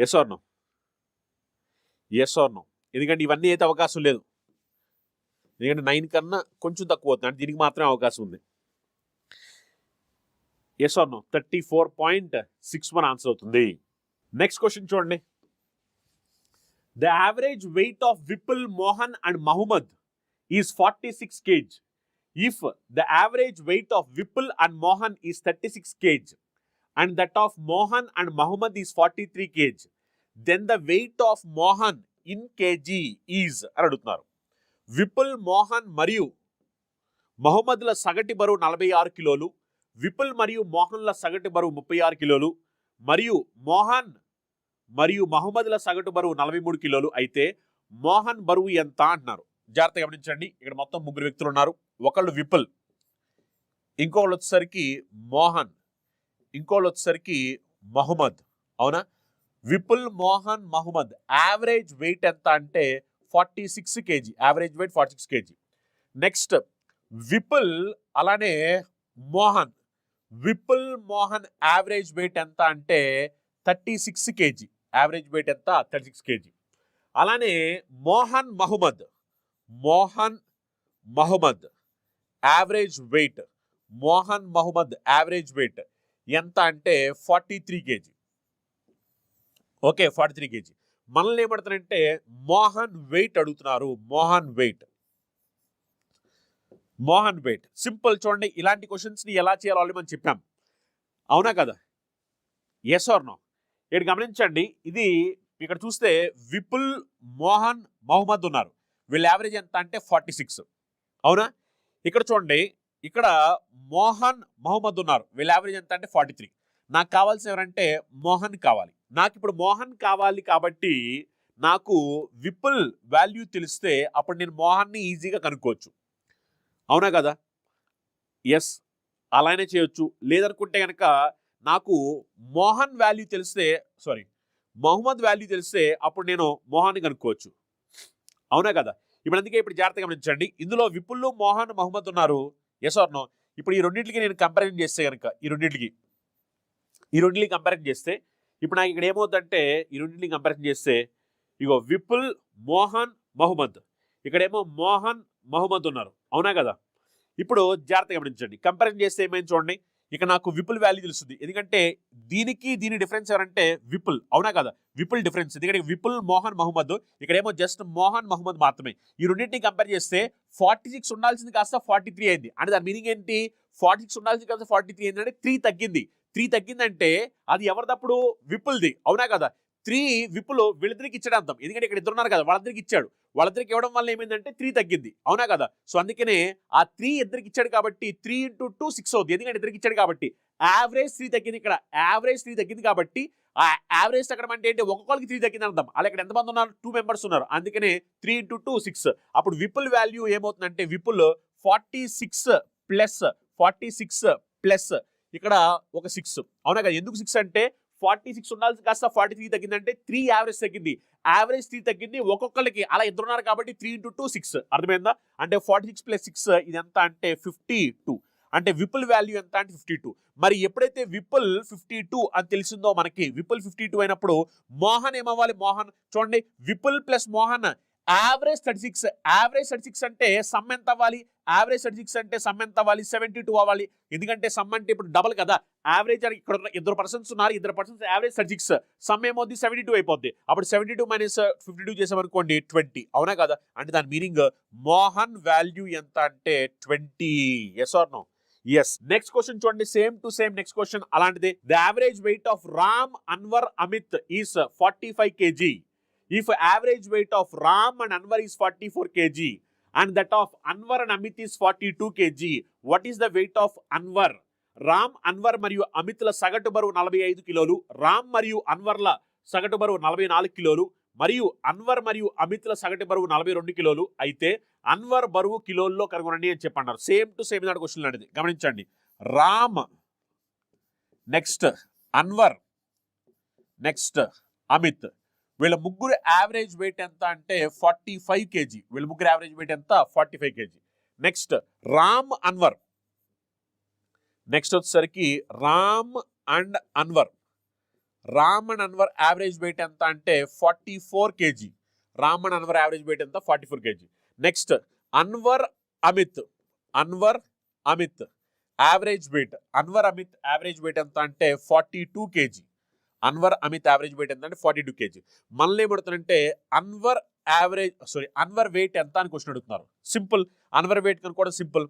Yes or no? Yes or no? ఎందుకంటే ఇవన్నీ అయితే అవకాశం లేదు. ఎందుకంటే 9 కన్నా కొంచెం తక్కువ అవుతుంది, అంటే దీనికి మాత్రమే అవకాశం ఉంది. Yes or no? 34.61 ఆన్సర్ అవుతుంది. నెక్స్ట్ క్వశ్చన్ చూడండి, the average weight of Vipul, Mohan and Mohammed is 46 kg. If the average weight of Vipul and Mohan is 36 kg and that of Mohan and Mohammed is 43 kg, then the weight of Mohan in kg is అని అడుగుతున్నారు. విపుల్, మోహన్ మరియు మహమ్మద్ల సగటు బరువు 46 కిలోలు, విపుల్ మరియు మోహన్ల సగటు బరువు 36 కిలోలు, మరియు మోహన్ మరియు మహమ్మద్ల సగటు బరువు 43 కిలోలు అయితే మోహన్ బరువు ఎంత అంటున్నారు. జాగ్రత్తగా గమనించండి, ఇక్కడ మొత్తం 3 వ్యక్తులు ఉన్నారు. ఒకళ్ళు విపుల్, ఇంకోళ్ళు వచ్చేసరికి మోహన్, ఇంకోళ్ళు వచ్చేసరికి మహమ్మద్. అవునా? విపుల్, మోహన్, మహమ్మద్ యావరేజ్ వెయిట్ ఎంత అంటే 46 kg. Average wait 46 kg. Next Vipul అలానే మోహన్, విపుల్ మోహన్ యావరేజ్ వెయిట్ ఎంత అంటే 36 kg. యావరేజ్ వెయిట్ ఎంత? 36 kg. అలానే Mohan Mohammed, Mohan Mohammed average weight, Mohan Mohammed average weight ఎంత అంటే 43 kg. Okay, 43 kg. మనల్ని ఏమడుతున్నారంటే మోహన్ వెయిట్ అడుగుతున్నారు. Mohan weight, Mohan weight simple. చూడండి, ఇలాంటి క్వశ్చన్స్ని ఎలా చేయాలో మనం చెప్పాం. అవునా కదా? Yes or no? ఇక్కడ గమనించండి, ఇది ఇక్కడ చూస్తే విపుల్, మోహన్, మహమ్మద్ ఉన్నారు. వీళ్ళ యావరేజ్ ఎంత అంటే 46. అవునా? ఇక్కడ చూడండి, ఇక్కడ మోహన్, మహమ్మద్ ఉన్నారు. వీళ్ళ యావరేజ్ ఎంత అంటే 43. నాకు కావాల్సిన ఎవరంటే మోహన్ కావాలి. నాకు ఇప్పుడు మోహన్ కావాలి కాబట్టి నాకు విపుల్ వాల్యూ తెలిస్తే అప్పుడు నేను మోహన్ని ఈజీగా కనుక్కోవచ్చు. అవునా కదా? ఎస్, అలానే చేయొచ్చు. లేదనుకుంటే కనుక నాకు మోహన్ వాల్యూ తెలిస్తే, సారీ మహమ్మద్ వాల్యూ తెలిస్తే అప్పుడు నేను మోహన్ని కనుక్కోవచ్చు. అవునా కదా? ఇప్పుడు అందుకే ఇప్పుడు జాగ్రత్తగా గమనించండి, ఇందులో విపుల్, మోహన్, మహమ్మద్ ఉన్నారు. Yes or no? ఇప్పుడు ఈ రెండింటికి నేను కంపారిజన్ చేస్తే కనుక ఈ రెండింటికి కంపారిజన్ చేస్తే ఇప్పుడు నాకు ఇక్కడ ఏమవుతుందంటే ఈ రెండింటిని కంపారిజన్ చేస్తే ఇగో విపుల్, మోహన్, మహమ్మద్, ఇక్కడేమో మోహన్, మహమ్మద్ ఉన్నారు. అవునా కదా? ఇప్పుడు జాగ్రత్తగా గమనించండి, కంపారిజన్ చేస్తే ఏమైంది చూడండి, ఇక నాకు విపుల్ వాల్యూ తెలుస్తుంది. ఎందుకంటే దీని డిఫరెన్స్ ఎవరంటే విపుల్. అవునా కదా? విపుల్ డిఫరెన్స్. ఎందుకంటే విపుల్, మోహన్, మహమ్మద్, ఇక్కడేమో జస్ట్ మోహన్, మహమ్మద్ మాత్రమే. ఈ రెండింటిని కంపేర్ చేస్తే 46 ఉండాల్సింది కాస్త 43 అయింది. అంటే దాని మీనింగ్ ఏంటి? 46 ఉండాల్సింది కాస్త 43 అయింది అంటే 3 తగ్గింది. 3 తగ్గిందంటే అది ఎవరిదప్పుడు? విపుల్ది. అవునా కదా? 3 విపుల్ వీళ్ళిద్దరికి ఇచ్చాడు అంతం. ఎందుకంటే ఇక్కడ ఇద్దరు ఉన్నారు కదా, వాళ్ళిద్దరికి ఇచ్చాడు. వాళ్ళిద్దరికి ఇవ్వడం వల్ల ఏమైందంటే 3 తగ్గింది. అవునా కదా? సో అందుకనే ఆ 3 ఇద్దరికి ఇచ్చాడు కాబట్టి 3 into 2 6 అవుతుంది. ఎందుకంటే ఇద్దరికి ఇచ్చాడు కాబట్టి యావరేజ్ 3 తగ్గింది. ఇక్కడ యావరేజ్ 3 తగ్గింది కాబట్టి ఆ యావరేజ్ తగ్గడం అంటే ఏంటి? ఒక్కొక్కరికి 3 తగ్గింది అర్థం. అలా ఇక్కడ ఎంతమంది ఉన్నారు? 2 మెంబర్స్ ఉన్నారు. అందుకనే 3 into 2 6. అప్పుడు విపుల్ వాల్యూ ఏమవుతుందంటే విపుల్ 46 ప్లస్ ఇక్కడ ఒక 6. అవునా కదా? ఎందుకు 6 అంటే 46 ఉండాల్సి కాస్త 43 తగ్గిందంటే 3 యావరేజ్ తగ్గింది. యావరేజ్ 3 తగ్గింది ఒక్కొక్కరికి. అలా ఇద్దరున్నారు కాబట్టి 3 × 2 6 అర్థమైందా? అంటే 46 + 6 ఇది ఎంత అంటే 52. అంటే విపుల్ వాల్యూ ఎంత అంటే 52. మరి ఎప్పుడైతే విపుల్ 52 అని తెలిసిందో మనకి, విపుల్ 52 అయినప్పుడు మోహన్ ఏమవ్వాలి? మోహన్ చూడండి, Vipul plus Mohan average 36. Average 36 అంటే సమ్ ఎంత అవ్వాలి? యావరేజ్ 36 అంటే సమ్ ఎంత అవ్వాలి? 72 అవ్వాలి. ఎందుకంటే సమ్ అంటే ఇప్పుడు డబల్ కదా. యావరేజ్ ఇక్కడ ఇద్దరు పర్సన్స్ ఉన్నారు, ఇద్దరు పర్సన్స్ యావరేజ్ 36, సమ్ ఏమవుద్ది? 72 అయిపోద్ది. అప్పుడు 72 - 52 చేసామనుకోండి 20. అవునా కదా? అంటే దాని మీనింగ్ మోహన్ వాల్యూ ఎంత అంటే 20. Yes or no? Yes. Next question చూడండి, same to same next question అలాంటిది. The average weight of Ram, Anwar, Amit is 45 kg. If average weight of Ram and Anwar is 44 kg and that of Anwar and Amit is 42 kg, what is the weight of Anwar? Ram, Anwar మరియు అమిత్ల సగటు బరువు 45 కిలోలు, రామ్ మరియు అన్వర్ల సగటు బరువు 44 కిలోలు మరియు అన్వర్ మరియు అమిత్ల సగటు బరువు 42 కిలోలు అయితే అన్వర్ బరువు కిలోల్లో కనుగొనండి అని చెప్పన్నారు. సేమ్ టు సేమ్ నాడు క్వశ్చన్ అనేది గమనించండి. రామ్, నెక్స్ట్ అన్వర్, నెక్స్ట్ అమిత్, వీళ్ళ ముగ్గురు యావరేజ్ వెయిట్ ఎంత అంటే 45 kg. వీళ్ళ ముగ్గురు యావరేజ్ వెయిట్ ఎంత? 45 kg. Next Ram, Anwar, next వచ్చేసరికి Ram and Anwar, Ram and Anwar average weight ఎంత అంటే 44 kg. Ram and Anwar average weight ఎంత? 44 kg. Next Anwar, Amit, Anwar, Amit average weight, Anwar, Amit average weight ఎంత అంటే 42 kg. Anwar, Amit average weight ఎంత అంటే 42 kg. మనల్ని ఏమడుతుందంటే అన్వర్ అన్వర్ వెయిట్ ఎంత అని క్వశ్చన్ అడుగుతున్నారు. సింపుల్, అన్వర్ వెయిట్ కనుక్కోవడం సింపుల్.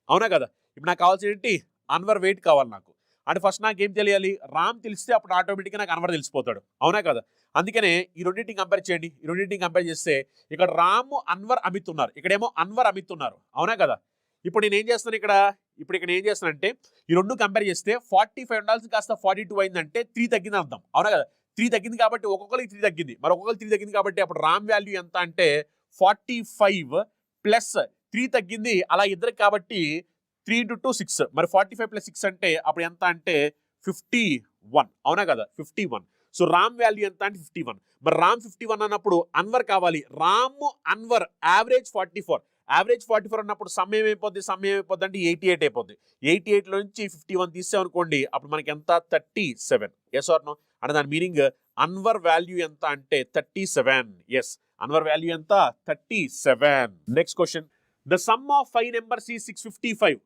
అవునా కదా? ఇప్పుడు నాకు కావాల్సిన ఏంటి? అన్వర్ వెయిట్ కావాలి నాకు. అంటే ఫస్ట్ నాకు ఏం తెలియాలి? రామ్ తెలిస్తే అప్పుడు ఆటోమేటిక్గా నాకు అన్వర్ తెలిసిపోతాడు. అవునా కదా? అందుకనే ఈ రెండింటిని కంపేర్ చేయండి. ఈ రెండింటిని కంపేర్ చేస్తే ఇక్కడ రాము, అన్వర్, అమిత్ ఉన్నారు, ఇక్కడేమో అన్వర్, అమిత్ ఉన్నారు. అవునా కదా? ఇప్పుడు నేను ఏం చేస్తాను ఇక్కడ ఏం చేస్తానంటే ఈ రెండు కంపేర్ చేస్తే 45 ఉండాల్సి కాస్త 42 అయిందంటే 3 తగ్గింది అర్థం. అవునా కదా? 3 తగ్గింది కాబట్టి ఒక్కొక్కరికి 3 తగ్గింది, మరి ఒక్కొక్కరికి 3 తగ్గింది కాబట్టి అప్పుడు రామ్ వాల్యూ ఎంత అంటే 45 + 3 తగ్గింది అలా ఇద్దరికి కాబట్టి 3 × 2 6. మరి 45 + 6 అంటే అప్పుడు ఎంత అంటే 51. అవునా కదా? 51. సో రామ్ వాల్యూ ఎంత అంటే 51. మరి రామ్ 51 అన్నప్పుడు అన్వర్ కావాలి. రామ్, అన్వర్ యావరేజ్ 44. యావరేజ్ 44 అన్నప్పుడు సమ్ ఏమైపోద్ది అంటే 88 అయిపోద్ది. 88లో నుంచి 51 తీసామనుకోండి అప్పుడు మనకి ఎంత? 37. Yes or no? అంటే దాని మీనింగ్ అన్వర్ వాల్యూ ఎంత అంటే 37. ఎస్, అన్వర్ వాల్యూ ఎంత? 37. Next question. The sum of 5 numbers is 655.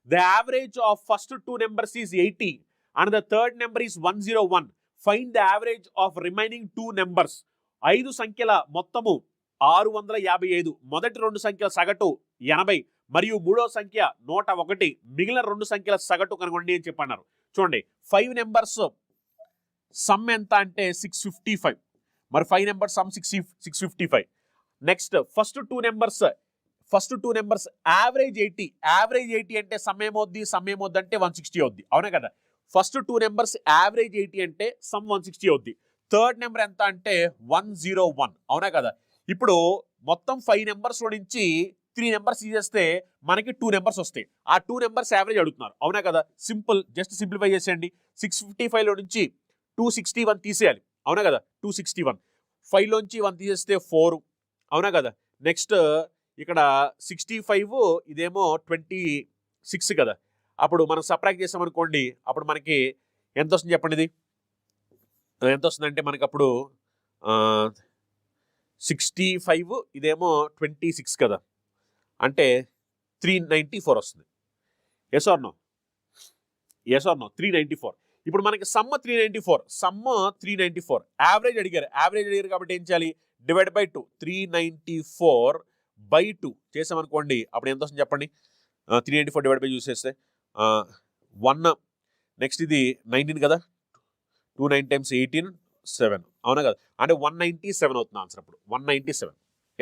The average of first 2 numbers is 80 and the third number is 101. Find the average of remaining 2 numbers. 5 సంఖ్యల మొత్తము 655, మొదటి 2 సంఖ్యల సగటు 80 మరియు మూడో సంఖ్య 101, మిగిలిన 2 సంఖ్యల సగటు కనుగొండి అని చెప్పన్నారు. చూడండి, 5 నెంబర్స్ సమ్ ఎంత అంటే 655. మరి 5 numbers sum 655. Next first 2 numbers average 80. Average 80 అంటే సమ్ ఏమవుద్ది అంటే 160 అవుద్ది. అవునా కదా? ఫస్ట్ 2 నెంబర్స్ యావరేజ్ 80 అంటే సమ్ 160 అవుద్ది. థర్డ్ నెంబర్ ఎంత అంటే 101. అవునా కదా? ఇప్పుడు మొత్తం 5 నెంబర్స్లో నుంచి 3 నెంబర్స్ తీసేస్తే మనకి 2 నెంబర్స్ వస్తాయి. ఆ 2 నెంబర్స్ యావరేజ్ అడుగుతున్నారు. అవునా కదా? సింపుల్, జస్ట్ సింప్లిఫై చేసేయండి. 655లో నుంచి 261 తీసేయాలి. అవునా కదా? 261. 5లోంచి 1 తీసేస్తే 4. అవునా కదా? నెక్స్ట్ ఇక్కడ 65, ఇదేమో 26 కదా. అప్పుడు మనం సబ్ట్రాక్ట్ చేసామనుకోండి అప్పుడు మనకి ఎంత వస్తుంది చెప్పండి? ఇది ఎంత వస్తుందంటే మనకి అప్పుడు 65, ఇదేమో 26 కదా, అంటే 394 వస్తుంది. Yes or no? 394. ఇప్పుడు మనకి సమ్ 394. యావరేజ్ అడిగారు కాబట్టి ఏం చేయాలి? Divide by 2. 394/2 చేసామనుకోండి అప్పుడు ఎంత వస్తుంది చెప్పండి? 394 డివైడ్ బై చూసేస్తే 1. నెక్స్ట్ ఇది 19 కదా, 2 9 times 18 7. అవునా కదా? అంటే 197 అవుతుంది ఆన్సర్. అప్పుడు 197.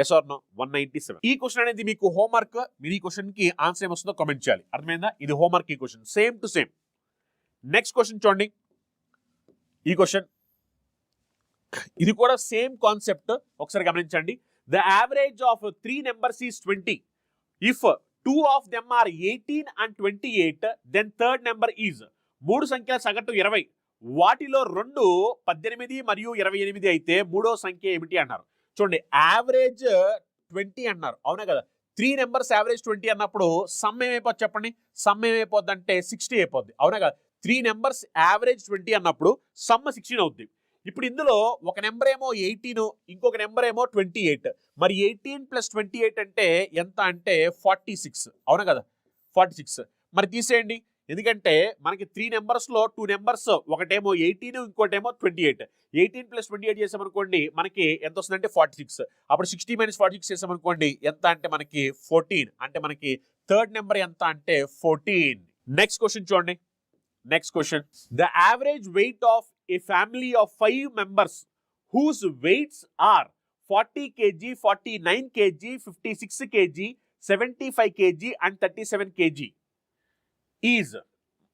Yes or no? 197. ఈ క్వశ్చన్ అనేది మీకు హోంవర్క్. మీరు ఈ క్వశ్చన్ కి ఆన్సర్ ఏమొస్తుందో కామెంట్ చేయాలి. అర్థమైందా? ఇది హోంవర్క్. ఈ question same to same. Next question చూడండి. ఈ క్వశ్చన్ ఇది కూడా సేమ్ కాన్సెప్ట్, ఒకసారి గమనించండి. The average of 3 numbers is 20. If 2 of them are 18 and 28, then third number is 3 సంఖ్యల సగటు 20. వాటిలో 2 18 మరియు 28 అయితే మూడో సంఖ్య ఏమిటి అన్నారు. చూడండి యావరేజ్ 20 అన్నారు, అవునా కదా. 3 నెంబర్స్ యావరేజ్ 20 అన్నప్పుడు సమ్ ఏమైపోద్ది చెప్పండి, సమ్ ఏమైపోద్ది అంటే 60 అయిపోద్ది, అవునా కదా. 3 నెంబర్స్ యావరేజ్ 20 అన్నప్పుడు సమ్ 16 అవుద్ది. ఇప్పుడు ఇందులో ఒక నెంబర్ ఏమో 18, ఇంకొక నెంబర్ ఏమో 28. మరి 18 + 28 అంటే ఎంత అంటే 46, అవునా కదా, 46. మరి తీసేయండి, ఎందుకంటే మనకి 3 నెంబర్స్లో 2 నెంబర్స్, ఒకటేమో 18 ఇంకోటేమో 28. 18 + 28 చేసామనుకోండి మనకి ఎంత వస్తుందంటే 46. అప్పుడు 60 - 46 చేసామనుకోండి ఎంత అంటే మనకి 14. అంటే మనకి థర్డ్ నెంబర్ ఎంత అంటే 14. నెక్స్ట్ క్వశ్చన్ చూడండి. Next question, the average weight of a family of 5 members whose weights are 40 kg, 49 kg, 56 kg, 75 kg and 37 kg is,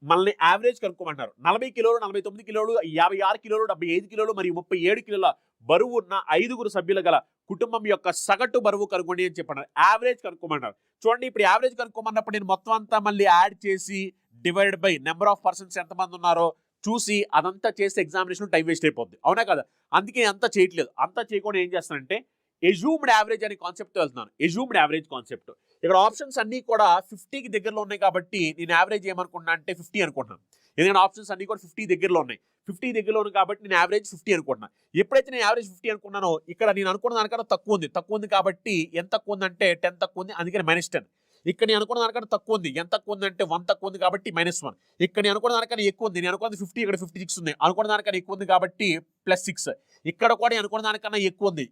మనల్ని యావరేజ్ కనుక్కోమంటారు. 40 కిలోలు, 49 కిలోలు, 56 కిలోలు, 75 కిలోలు మరియు 37 కిలోల బరువు ఉన్న 5గురు సభ్యులు గల కుటుంబం యొక్క సగటు బరువు కనుక్కోండి అని చెప్పన్నారు. యావరేజ్ కనుక్కోమన్నారు. చూడండి, ఇప్పుడు యావరేజ్ కనుక్కోమన్నప్పుడు నేను మొత్తం అంతా మళ్ళీ యాడ్ చేసి divide by number of persons ఎంతమంది ఉన్నారో చూసి అదంతా చేస్తే ఎగ్జామినేషన్ టైం వేస్ట్ అయిపోద్ది, అవునా కదా. అందుకే అంతా చేయట్లేదు. అంతా చేయకుండా ఏం చేస్తానంటే ఎజ్యూమ్డ్ యావరేజ్ అనే కాన్సెప్ట్ వెళ్తున్నాను. Assumed average concept. ఇక్కడ ఆప్షన్స్ అన్ని కూడా 50కి దగ్గరలో ఉన్నాయి కాబట్టి నేను యావరేజ్ ఏమనుకుంటున్నా అంటే 50 అనుకుంటున్నాను. ఎందుకంటే ఆప్షన్స్ అన్ని కూడా 50 దగ్గరలో ఉన్నాయి. 50 దగ్గరలో ఉంది కాబట్టి నేను యావరేజ్ 50 అనుకుంటున్నాను. ఎప్పుడైతే నేను యావరేజ్ 50 అనుకున్నానో ఇక్కడ నేను అనుకున్న దానికన్నా తక్కువ ఉంది కాబట్టి ఎంత తక్కువ ఉందంటే 10 తక్కువ ఉంది, అందుకని -10. ఇక్కడ నేను అనుకున్న దానికన్నా తక్కువ ఉంది, ఎంత తక్కువ ఉంది అంటే 1 తక్కువ ఉంది కాబట్టి -1. ఇక్కడ నేను అనుకున్న దానికన్నా ఎక్కువ ఉంది, నేను అనుకున్నది 50, ఇక్కడ 56 ఉంది, అనుకున్న దానికన్నా ఎక్కువ ఉంది కాబట్టి +6. ఇక్కడ కూడా అనుకున్న దానికన్నా ఎక్కువ ఉంది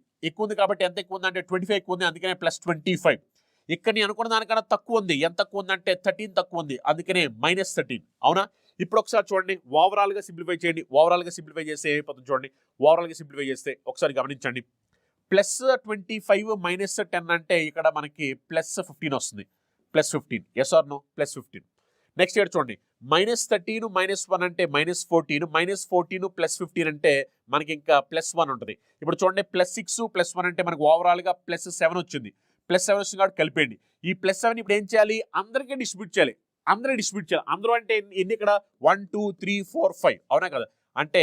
కాబట్టి ఎంత ఎక్కువ ఉంది అంటే 25 ఎక్కువ ఉంది, అందుకనే +25. ఇక్కడ నేను అనుకున్న దానికన్నా తక్కువ ఉంది, ఎంత తక్కువ ఉంది అంటే 13 తక్కువ ఉంది, అందుకనే -13, అవునా. ఇప్పుడు ఒకసారి చూడండి, ఓవరాల్ గా సింప్లిఫై చేయండి. ఓవరాల్ గా సింప్లిఫై చేస్తే ఏమైపోతుంది చూడండి. ఓవరాల్ గా సింప్లిఫై చేస్తే ఒకసారి గమనించండి. +25 -10 అంటే ఇక్కడ మనకి +15 వస్తుంది. +15, ఎస్ ఆర్ నో, +15. నెక్స్ట్ ఇక్కడ చూడండి, -13 -1 అంటే -14, -14 +15 అంటే మనకి ఇంకా +1 ఉంటుంది. ఇప్పుడు చూడండి, +6 +1 అంటే మనకు ఓవరాల్ గా +7 వచ్చింది. +7 వచ్చింది కాబట్టి కలిపేయండి. ఈ +7 ఇప్పుడు ఏం చేయాలి, అందరికీ డిస్ట్రిబ్యూట్ చేయాలి. అందరూ అంటే ఎన్ని ఇక్కడ 1 2 3 4 5, అవునా కదా. అంటే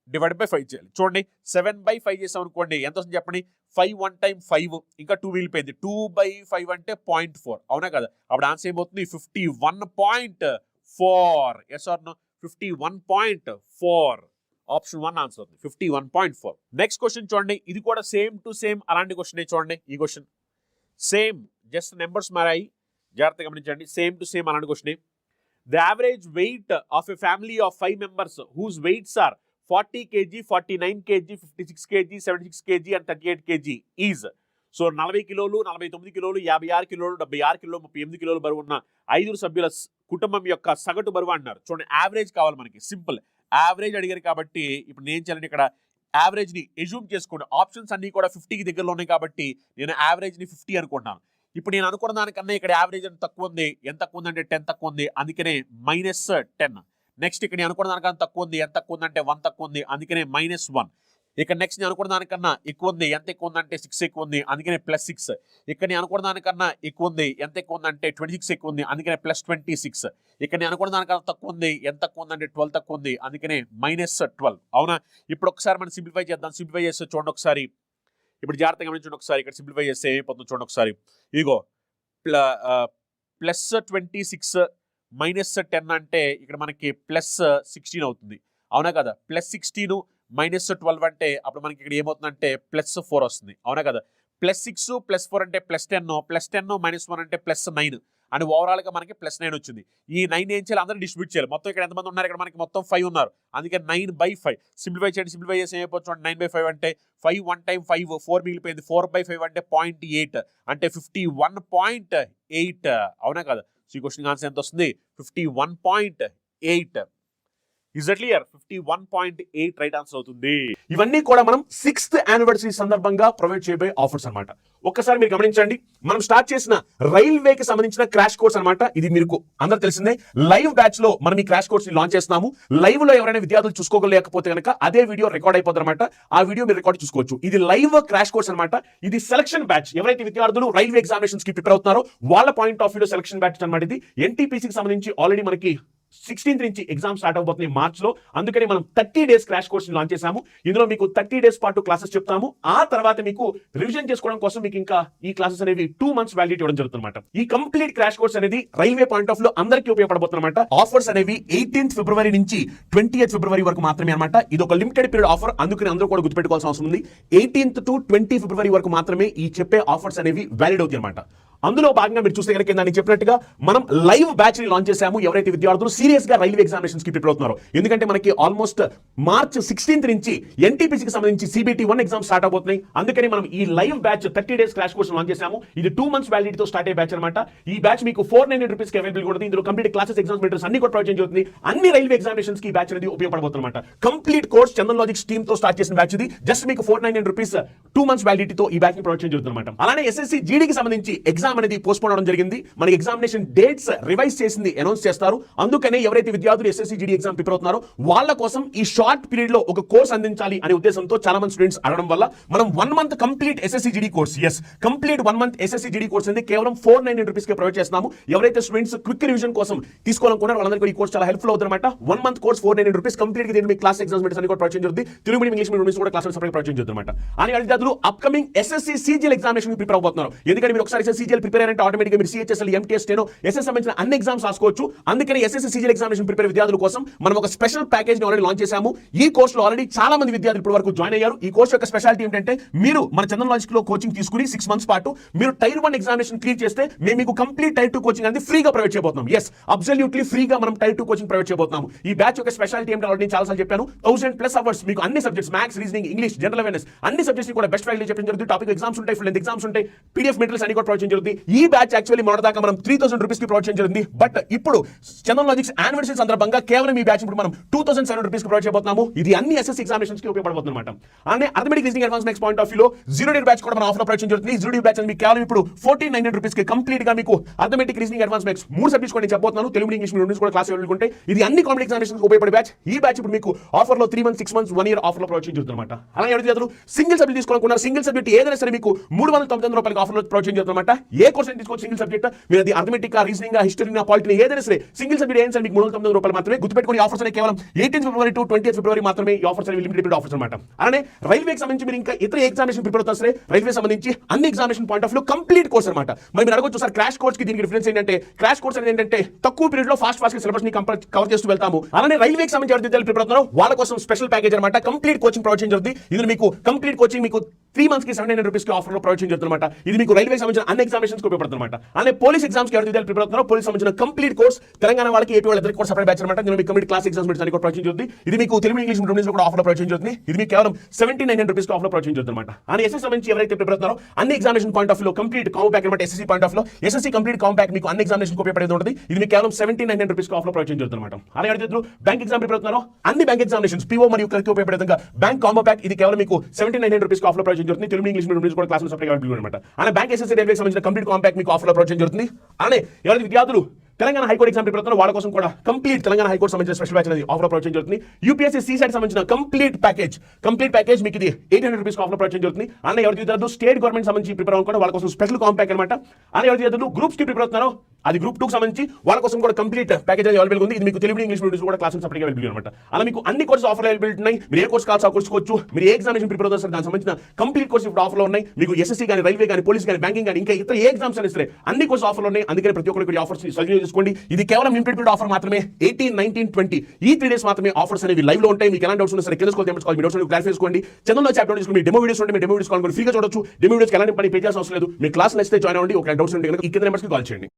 డివైడ్ బై 5 చేయాలి. చూడండి, 7/5 చేసాం అనుకోండి ఎంత వస్తుంది చెప్పండి. 5 1 టైమ్ 5, ఇంకా 2 మిగిలిపోయింది. 2/5 అంటే 0.4, అవునా కదా. అప్పుడు ఆన్సర్ ఏమవుతుంది 51.4, yes or no, 51.4. Option 1 answer అవుతుంది 51.4. నెక్స్ట్ క్వశ్చన్ చూడండి, ఇది కూడా సేమ్ టు సేమ్ అలాంటి క్వశ్చన్ చూడండి. ఈ క్వశ్చన్ సేమ్, జస్ట్ నెంబర్స్ మారాయి, జాగ్రత్తగా గమనించండి. సేమ్ టు సేమ్ అలాంటి question. The average weight of a family of 5 members whose weights are 40 kg, 49 kg, 56 kg, 76 kg and 38 kg is. So 40 కిలోలు, 49 కిలోలు, 56 కిలోలు, 76 కిలోలు, 38 కిలోలు బరువు ఉన్న 5 సభ్యుల కుటుంబం యొక్క సగటు బరువు అన్నారు. చూడండి, యావరేజ్ కావాలి మనకి. సింపుల్ యావరేజ్ అడిగారు కాబట్టి ఇప్పుడు నేను చేయాలంటే ఇక్కడ యావరేజ్ ని ఎజ్యూమ్ చేసుకోండి. ఆప్షన్స్ అన్ని కూడా 50కి దగ్గరలో ఉన్నాయి కాబట్టి నేను యావరేజ్ ని 50 అనుకుంటున్నాను. ఇప్పుడు నేను అనుకున్న దానికన్నా ఇక్కడ యావరేజ్ అని తక్కువ ఉంది, ఎంత తక్కువ ఉందంటే 10 తక్కువ ఉంది, అందుకనే -10. నెక్స్ట్ ఇక్కడ నేను అనుకున్న దానికన్నా తక్కువ ఉంది, ఎంత తక్కువ ఉందంటే 1 తక్కువ ఉంది, అందుకనే -1. ఇక్కడ నెక్స్ట్ నేను అనుకున్న దానికన్నా ఎక్కువ ఉంది, ఎంత ఎక్కువ ఉందంటే 6 ఎక్కువ ఉంది, అందుకనే +6. ఇక్కడ నేను అనుకున్న దానికన్నా ఎక్కువ ఉంది, ఎంత ఎక్కువ ఉందంటే 26 ఎక్కువ ఉంది, అందుకనే +26. ఇక్కడ నేను అనుకున్న దానికన్నా తక్కువ ఉంది, ఎంత తక్కువ ఉందంటే 12 తక్కువ ఉంది, అందుకనే -12, అవునా. ఇప్పుడు ఒకసారి మనం సింప్లిఫై చేద్దాం. సింప్లిఫై చేస్తే చూడండి ఒకసారి, ఇప్పుడు జాగ్రత్తగా గమనించండి ఒకసారి. ఇక్కడ సింప్లిఫై చేస్తే ఏమైపోతుందో చూడండి ఒకసారి. ఇదిగో +26 -10 అంటే ఇక్కడ మనకి +16 అవుతుంది, అవునా కదా. +16 -12 అంటే అప్పుడు మనకి ఇక్కడ ఏమవుతుందంటే +4 వస్తుంది, అవునా కదా. +6 +4 అంటే +10, +10 -1 అంటే +9 అని ఓవరాల్ గా మనకి +9 వచ్చింది. ఈ 9 ఏం చేయాలి, అందరూ డిస్ట్రిబ్యూట్ చేయాలి. మొత్తం ఇక్కడ ఎంతమంది ఉన్నారు, ఇక్కడ మనకి మొత్తం 5 ఉన్నారు, అందుకే 9/5 సింప్లిఫై చేయండి. సింప్లిఫై చేసి ఏమైపోతుంది 9/5 అంటే 5 1 టైమ్ 5, 4 మిగిలిపోయింది. 4/5 అంటే 0.8 అంటే 51.8, అవునా కదా. సో ఈ క్వశ్చన్ ఆన్సర్ ఎంత వస్తుంది 51.8. Is it clear? 51.8 right answer అవుతుంది. ఇవన్నీ కూడా మనం 6th యానివర్సరీ సందర్భంగా ప్రొవైడ్ చేయబోయే ఆఫర్స్ అన్నమాట. ఒక్కసారి మీరు గమనించండి, మనం స్టార్ట్ చేసిన రైల్వేకి సంబంధించిన క్రాష్ కోర్స్ అన్నమాట. ఇది మీకు అందరూ తెలిసిందే. లైవ్ బ్యాచ్ లో మనం ఈ క్రాష్ కోర్స్ ని లాంచ్ చేస్తున్నాము. లైవ్ లో ఎవరైనా విద్యార్థులు చూసుకోలేకపోతే కనుక అదే వీడియో రికార్డ్ అయిపోతుంది అనమాట. ఆ వీడియో మీరు రికార్డ్ చూసుకోవచ్చు. ఇది లైవ్ క్రాష్ కోర్స్ అన్నమాట. ఇది సెలక్షన్ బ్యాచ్. ఎవరైతే విద్యార్థులు రైల్వే ఎగ్జామినేషన్స్ కి ప్రిపేర్ అవుతున్నారో వాళ్ళ point of view selection batch అన్నమాట. ఇది ఎన్టీపీసీకి సంబంధించి ఆల్రెడీ మనకి 16th నుంచి ఎగ్జామ్ స్టార్ట్ అవబోతుంది మార్చ్ లో. అందుకని మనం 30 డేస్ క్రాష్ కోర్స్ లాంచ్ చేశాము. ఇందులో మీకు 30 డేస్ పాటు క్లాసెస్ చెప్తాము. ఆ తర్వాత మీకు రివిజన్ చేసుకోవడం కోసం మీకు ఇంకా ఈ క్లాసెస్ అనేవి 2 months వ్యాలిడిటీ ఇవ్వడం జరుగుతుందన్నమాట. ఈ కంప్లీట్ క్రాష్ కోర్స్ అనేది రైల్వే పాయింట్ ఆఫ్ లో అందరికీ ఉపయోగపడబోతుందన్నమాట. ఆఫర్స్ అనేవి 18th ఫిబ్రవరి నుంచి 20th ఫిబ్రవరి వరకు మాత్రమే అన్నమాట. ఇది ఒక లిమిటెడ్ పీరియడ్ ఆఫర్, అందుకని అందరూ కూడా గుర్తుపెట్టుకోవాల్సిన అవసరం ఉంది. 18th to 20 ఫిబ్రవరి వరకు మాత్రమే ఈ చెప్పే ఆఫర్స్ అనేవి వ్యాలిడ్ అవుతాయి అన్నమాట. అందులో భాగంగా మీరు చూస్తే కనుక నేను చెప్పినట్టుగా మనం లైవ్ బ్యాచ్ ని లాంచ్ చేశాము. ఎవరైతే విద్యార్థులు సీరియస్ గా రైల్వే ఎగ్జామినేషన్స్ కి ప్రిపేర్ అవుతున్నారో, ఎందుకంటే మనకి ఆల్మోస్ట్ మార్చ్ 16th నుంచి ఎన్టీపీసీకి సంబంధించి CBT 1 ఎగ్జామ్ స్టార్ట్ అవబోతున్నాయి. అందుకని మనం ఈ live batch 30 days crash course launch చేశాము. ఇది 2 months వ్యాలిడిటీతో స్టార్ట్ అయ్యే బ్యాచ్ అనమాట. ఈ బ్యాచ్ మీకు 499 రూపీస్ కి అవైలబుల్ ఉంటుంది. ఇందులో కంప్లీట్ క్లాసెస్, ఎగ్జామ్స్, మెటీరియల్స్ అన్ని కూడా ప్రొవైడ్ చేయబోతుంది. అన్ని రైల్వే ఎగ్జామినేషన్స్ కి ఈ బ్యాచ్ అనేది ఉపయోగపడబోతుందన్నమాట. Complete course Chandan logics team తో స్టార్ట్ చేసిన బ్యాచ్ ఇది. జస్ట్ మీకు 499 రూపీస్ 2 months వ్యాలిడిటీతో ఈ బ్యాచ్ ని ప్రొవైడ్ చేయబోతుందన్నమాట. అలానే SSC GD కి సంబంధించి ఎగ్జామ్ అనేది పోస్ట్పోన్ అవడం జరిగింది. మనకి ఎగ్జామినేషన్ డేట్స్ రివైజ్ చేసింది అనౌన్స్ చేస్తారు. అందుకనే ఎవరైతే విద్యార్థులు SSC GD ఎగ్జామ్ ప్రిపేర్ అవుతున్నారో వాళ్ళ కోసం ఈ షార్ట్ పీరియడ్ లో ఒక కోర్స్ అందించాలి అనే ఉద్దేశంతో చాలా మంది స్టూడెంట్స్ అడగడం వల్ల మనం 1 month complete SSC GD course, complete 1 month SSC GD course అనేది కేవలం 499 రూపీస్ కి ప్రొవైడ్ చేస్తున్నాము. ఎవరైతే స్టూడెంట్స్ క్విక్ రివిజన్ కోసం తీసుకోవాలనుకున్నారో వాళ్ళందరికీ ఈ కోర్స్ చాలా హెల్ప్ఫుల్ అవుతుందన్నమాట. 1 month కోర్స్ 499 రూపీస్ కంప్లీట్ గా దీని క్లాస్, ఎగ్జామ్స్, మెటీరియల్స్ అన్ని కూడా ప్రొవైడ్ చేయబడుతుంది. తెలుగు మీడియం, ఇంగ్లీష్ మీడియం కూడా క్లాసెస్ సపరేట్ ప్రొవైడ్ చేయబడుతుందన్నమాట. అని విద్యార్థులు upcoming SSC CGL examination prepare అవబోతున్నారు. ఎందుకంటే మీరు ఒకసారి SSC CGL ప్రిపేర్ అయినంటే ఆటోమేటిక్ గా మీరు CHSL, MTS, STENO, SS సంబంధించిన అన్ని ఎగ్జామ్స్ రాసుకోవచ్చు. అందుకని SSC CGL ఎగ్జామినేషన్ ప్రిపేర్ విద్యార్థుల కోసం మనం ఒక స్పెషల్ ప్యాకేజ్ ని ఆల్రెడీ లాంచ్ చేశాము. ఈ కోర్స్ లో ఆల్రెడీ చాలా మంది విద్యార్థులు ఇప్పటి వరకు జాయిన్ అయ్యారు. ఈ కోర్స్ యొక్క స్పెషాలిటీ ఏంటంటే మీరు మన చందన్ లాజిక్ లో కోచింగ్ తీసుకుని 6 months పాటు మీరు Tier 1 ఎగ్జామినేషన్ క్లియర్ చేస్తే మేము మీకు కంప్లీట్ Tier 2 కోచింగ్ అనేది ఫ్రీగా ప్రొవైడ్ చేయబోతున్నాం. అబ్సల్యూట్లీ ఫ్రీగా మనం Tier 2 కోచింగ్ ప్రొవైడ్ చేయబోతున్నాము. ఈ బ్యాచ్ యొక్క స్పెషాలిటీ ఏంటో ఆల్రెడీ చాలా సార్లు చెప్పాను. 1000+ అవర్స్ మీకు అన్ని subjects, maths, reasoning, English, general awareness అన్ని సబ్జెక్ట్స్ కూడా బెస్ట్ ఫ్యాకల్టీ చెప్పడం జరుగుతుంది. టాపిక్ ఎగ్జామ్స్ ఉంటాయి, ఫుల్ లెంత్ ఎగ్జామ్స్ ఉంటాయి, PDF మెటీరియల్స్ అన్ని కూడా ప్రొవైడ్ చేయడం జరుగుతుంది. ఈ బ్యాచ్ యాక్చువల్లీ మొదటిదాకా మనం 3000 రూపీస్ కి ప్రొవైడ్ చేయడం జరిగింది. బట్ ఇప్పుడు చందన్ లాజిక్స్ యానివర్సరీ సందర్భంగా కేవలం ఈ బ్యాచ్ ఇప్పుడు మనం 2700 రూపీస్ కి ప్రొవైడ్ చేయబోతున్నాము. ఇది అన్ని SSC ఎగ్జామినేషన్స్ కి ఉపయోగపడబోతుంది అనమాట. అలానే arithmetic, reasoning, advance next point of view లో 0 డేట్ బ్యాచ్ కూడా మనం ఆఫర్ ప్రొవైడ్ చేయడం జరుగుతుంది. 0 డేట్ బ్యాచ్ అనేది మీకు కేవలం ఇప్పుడు 1499 రూపీస్ కి కంప్లీట్ గా మీకు arithmetic, reasoning, advance next 3 subjects కూడా నేను చెప్పబోతున్నాను. తెలుగు, ఇంగ్లీష్ మీడియం కూడా క్లాస్ అవైలబుల్ ఉంటాయి. ఇది అన్ని కాంపిటేటివ్ ఎగ్జామినేషన్స్ ఉపయోగపడే బ్యాచ్. ఈ బ్యాచ్ ఇప్పుడు మీకు ఆఫర్ లో 3 months, 6 months, 1 year ఆఫర్ లో ప్రొవైడ్ చేయడం జరుగుతుంది అనమాట. అలాగే విద్యార్థులు సింగిల్ సబ్జెక్ట్ తీసుకోవాలనుకున్నారు, సింగిల్ సబ్జెక్ట్ ఏదైనా సరే మీకు 399 రూపాయలకి ఆఫర్ లో ప్రొవైడ్ చేయడం జరుగుతుంది అనమాట. ఏ కోర్స్ అయినా తీసుకోవచ్చు సింగిల్ సబ్జెక్ట్. మీరు అది అథమెటిక్, రీజనింగ్, హిస్టరీ, పాలిటీ ఏదైనా సరే సింగిల్ సబ్జెక్ట్ ఏదైనా సరే మీకు 399 రూపాయలు మాత్రమే. గుర్తుపెట్టుకుని ఆఫర్స్ అనేవి కేవలం 18th ఫిబ్రవరి to 20th ఫిబ్రవరి మాత్రమే. ఈ ఆఫర్స్ అనేవి లిమిటెడ్ ఆఫర్స్ అనమాట. అలానే రైల్వేకి సంబంధించి మీరు ఇంకా ఇతర ఎగ్జామినేషన్ ప్రిపేర్ అవుతారు సరే, రైల్వే సంబంధించి అన్ని examination point of view complete course అనమాట. మరి మీరు అడగొచ్చు సార్ క్రాష్ కోర్స్ కి దీనికి డిఫరెన్స్ ఏంటంటే, క్రాష్ కోర్స్ అనేది ఏంటంటే తక్కువ పీరియడ్ లో ఫాస్ట్ సిలబస్ ని కవర్ చేస్తూ వెళ్తాము. అలానే రైల్వేకి సంబంధించి ఎవరైతే విద్యార్థులు ప్రిపేర్ అవుతున్నారో వాళ్ళ కోసం స్పెషల్ ప్యాకేజ్ అనమాట. కంప్లీట్ కోచింగ్ ప్రొవైడ్ చేయడం జరుగుతుంది. ఇది మీకు కంప్లీట్ కోచింగ్ మీకు 3 months కి 799 రూపీస్ కి ఆఫర్ లో ప్రొవైడ్ చేయడం జరుగుతుంది అనమాట. ఇది మీకు రైల్వేకి సంబంధించిన అన్ని ఎగ్జామినేషన్స్ కి ఉపయోగపడుతుంది అనమాట. అలానే పోలీస్ ఎగ్జామ్స్ కి ఎవరైతే విద్యార్థులు ప్రిపేర్ అవుతున్నారో పోలీస్ సంబంధించిన కంప్లీట్ కోర్స్ తెలంగాణ వాళ్ళకి, ఏపీ వాళ్ళకి కూడా సపరేట్ బ్యాచ్ అనమాట. దీనిలో మీకు కంప్లీట్ క్లాస్, ఎగ్జామ్స్ అన్ని కూడా ప్రొవైడ్ చేయడం జరుగుతుంది. ఇది మీకు తెలుగు, ఇంగ్లీష్ మీడియం కూడా ఆఫర్ లో ప్రొవైడ్ చేయడం జరుగుతుంది. ఇది మీకు కేవలం 1799 రూపీస్ కి ఆఫర్ లో ప్రొవైడ్ చేయడం జరుగుతుంది అనమాట. అలానే SSC సంబంధించి ఎవరైతే ప్రిపేర్ అవుతున్నారో అన్ని examination point of view complete combo pack అనమాట. SSC పాయింట్ ఆఫ్ లో SSC కంప్లీట్ కాంబో ప్యాక్ మీకు అన్ని ఎగ్జామినేషన్ కి ఉపయోగపడేది ఉంటుంది. ఇది మీకు కేవలం 1799 రూపీస్ కి ఆఫర్ లో ప్రొవైడ్ చేయడం జరుగుతుంది అనమాట. అలాగే విద్యార్థులు బ్యాంక్ ఎగ్జామ్ ప్రిపేర్ అవుతున్నారో అన్ని బ్యాంక్ ఎగ్జామినేషన్స్ PO మరియు క్లర్క్ ఉపయోగపడే విధంగా బ్యాంక్ కాంబో ప్యాక్ ఇది కేవలం మీకు 1799 రూపీస్ కి ఆఫర్ లో ప్రొవైడ్ చేయడం జరుగుతుంది. తెలుగు, ఇంగ్లీష్ మీడియం కూడా క్లాసెస్ సపరేట్ అవైలబుల్ అనమాట. అలానే బ్యాంక్ SSC రైల్వేకి సంబంధించిన కంప్లీట్ కాంబో ప్యాక్ మీకు ఆఫర్ లో ప్రొవైడ్ చేయడం జరుగుతుంది. అలానే ఎవరైతే విద్యార్థులు తెలంగాణ హైకోర్టు ఎగ్జామ్ ప్రిపేర్ అవుతున్నారు వాళ్ళ కోసం కూడా కంప్లీట్ తెలంగాణ హైకోర్టు సంబంధించిన స్పెషల్ బ్యాచ్ అనేది ఆఫర్ ప్రొవైడ్ చేయడం జరుగుతుంది. UPSC CSAT సంబంధించిన కంప్లీట్ ప్యాకేజ్ మీకు ఇది 800 రూపీస్ ఆఫర్ ప్రొవైడ్ చేయడం జరుగుతుంది. అలానే ఎవరైతే విద్యార్థులు స్టేట్ గవర్నమెంట్ సంబంధించి ప్రిపేర్ అవ్వకుండా వాళ్ళ కోసం స్పెషల్ కాంబో ప్యాక్ అనమాట. అలానే ఎవరైతే విద్యార్థులు గ్రూప్స్ కి ప్రిపేర్ అవుతున్నారో అది గ్రూప్ 2 కి సంబంధించి వాళ్ళ కోసం కూడా కంప్లీట్ ప్యాకేజ్ అనేది అవైలబుల్ ఉంది. ఇది మీకు తెలుగు, ఇంగ్లీష్ మీడియం కూడా క్లాసెస్ సపరేట్ అవైలబుల్ అనమాట. అలా మీకు అన్ని కోర్సెస్ ఆఫర్ అవైలబుల్ ఉన్నాయి. మీరు ఏ కోర్స్ కావాల్సి ఆ కోర్సుకోవచ్చు. మీరు ఏ ఎగ్జామినేషన్ ప్రిపేర్ అవుతారు దానికి సంబంధించిన కంప్లీట్ కోర్స్ ఇప్పుడు ఆఫర్ లో ఉన్నాయి. మీకు SSC కానీ, రైల్వే కానీ, పోలీస్ కానీ, బ్యాంకింగ్ కానీ, ఇంకా ఇతర ఏ ఎగ్జామ్స్ అయినా సరే అన్ని కోర్స్ ఆఫర్ లో ఉన్నాయి. అందుకని ప్రతి ఒక్కరికి ఆఫర్స్ సద్వినియోగం చేసుకోండి. ఇది కేవలం లిమిటెడ్ పీరియడ్ ఆఫర్ మాత్రమే. 18, 19, 20 ఈ 3 days మాత్రమే ఆఫర్స్ అనేవి లైవ్ లో ఉంటాయి. మీకు ఎలాంటి డౌట్స్ ఉన్నా సరే కింద స్క్రోల్ చేయండి. మీ డౌట్స్ క్లారిఫై చేసుకోండి. చందన్లో చాప్టర్ తీసుకుని డెమో వీడియోస్ ఉంటే మీ డెమో వీడియోస్ కాల్ ఫ్రీగా చూడొచ్చు. డెమో వీడియోస్ ఎలాంటి పని పే చేయాల్సిన అవసరం లేదు. మీ క్లాస్ నచ్చితే జాయిన్ అవ్వండి. ఒక డౌట్స్ ఉంటే కనుక ఈ కింద నెంబర్స్ కి కాల్ చేయండి.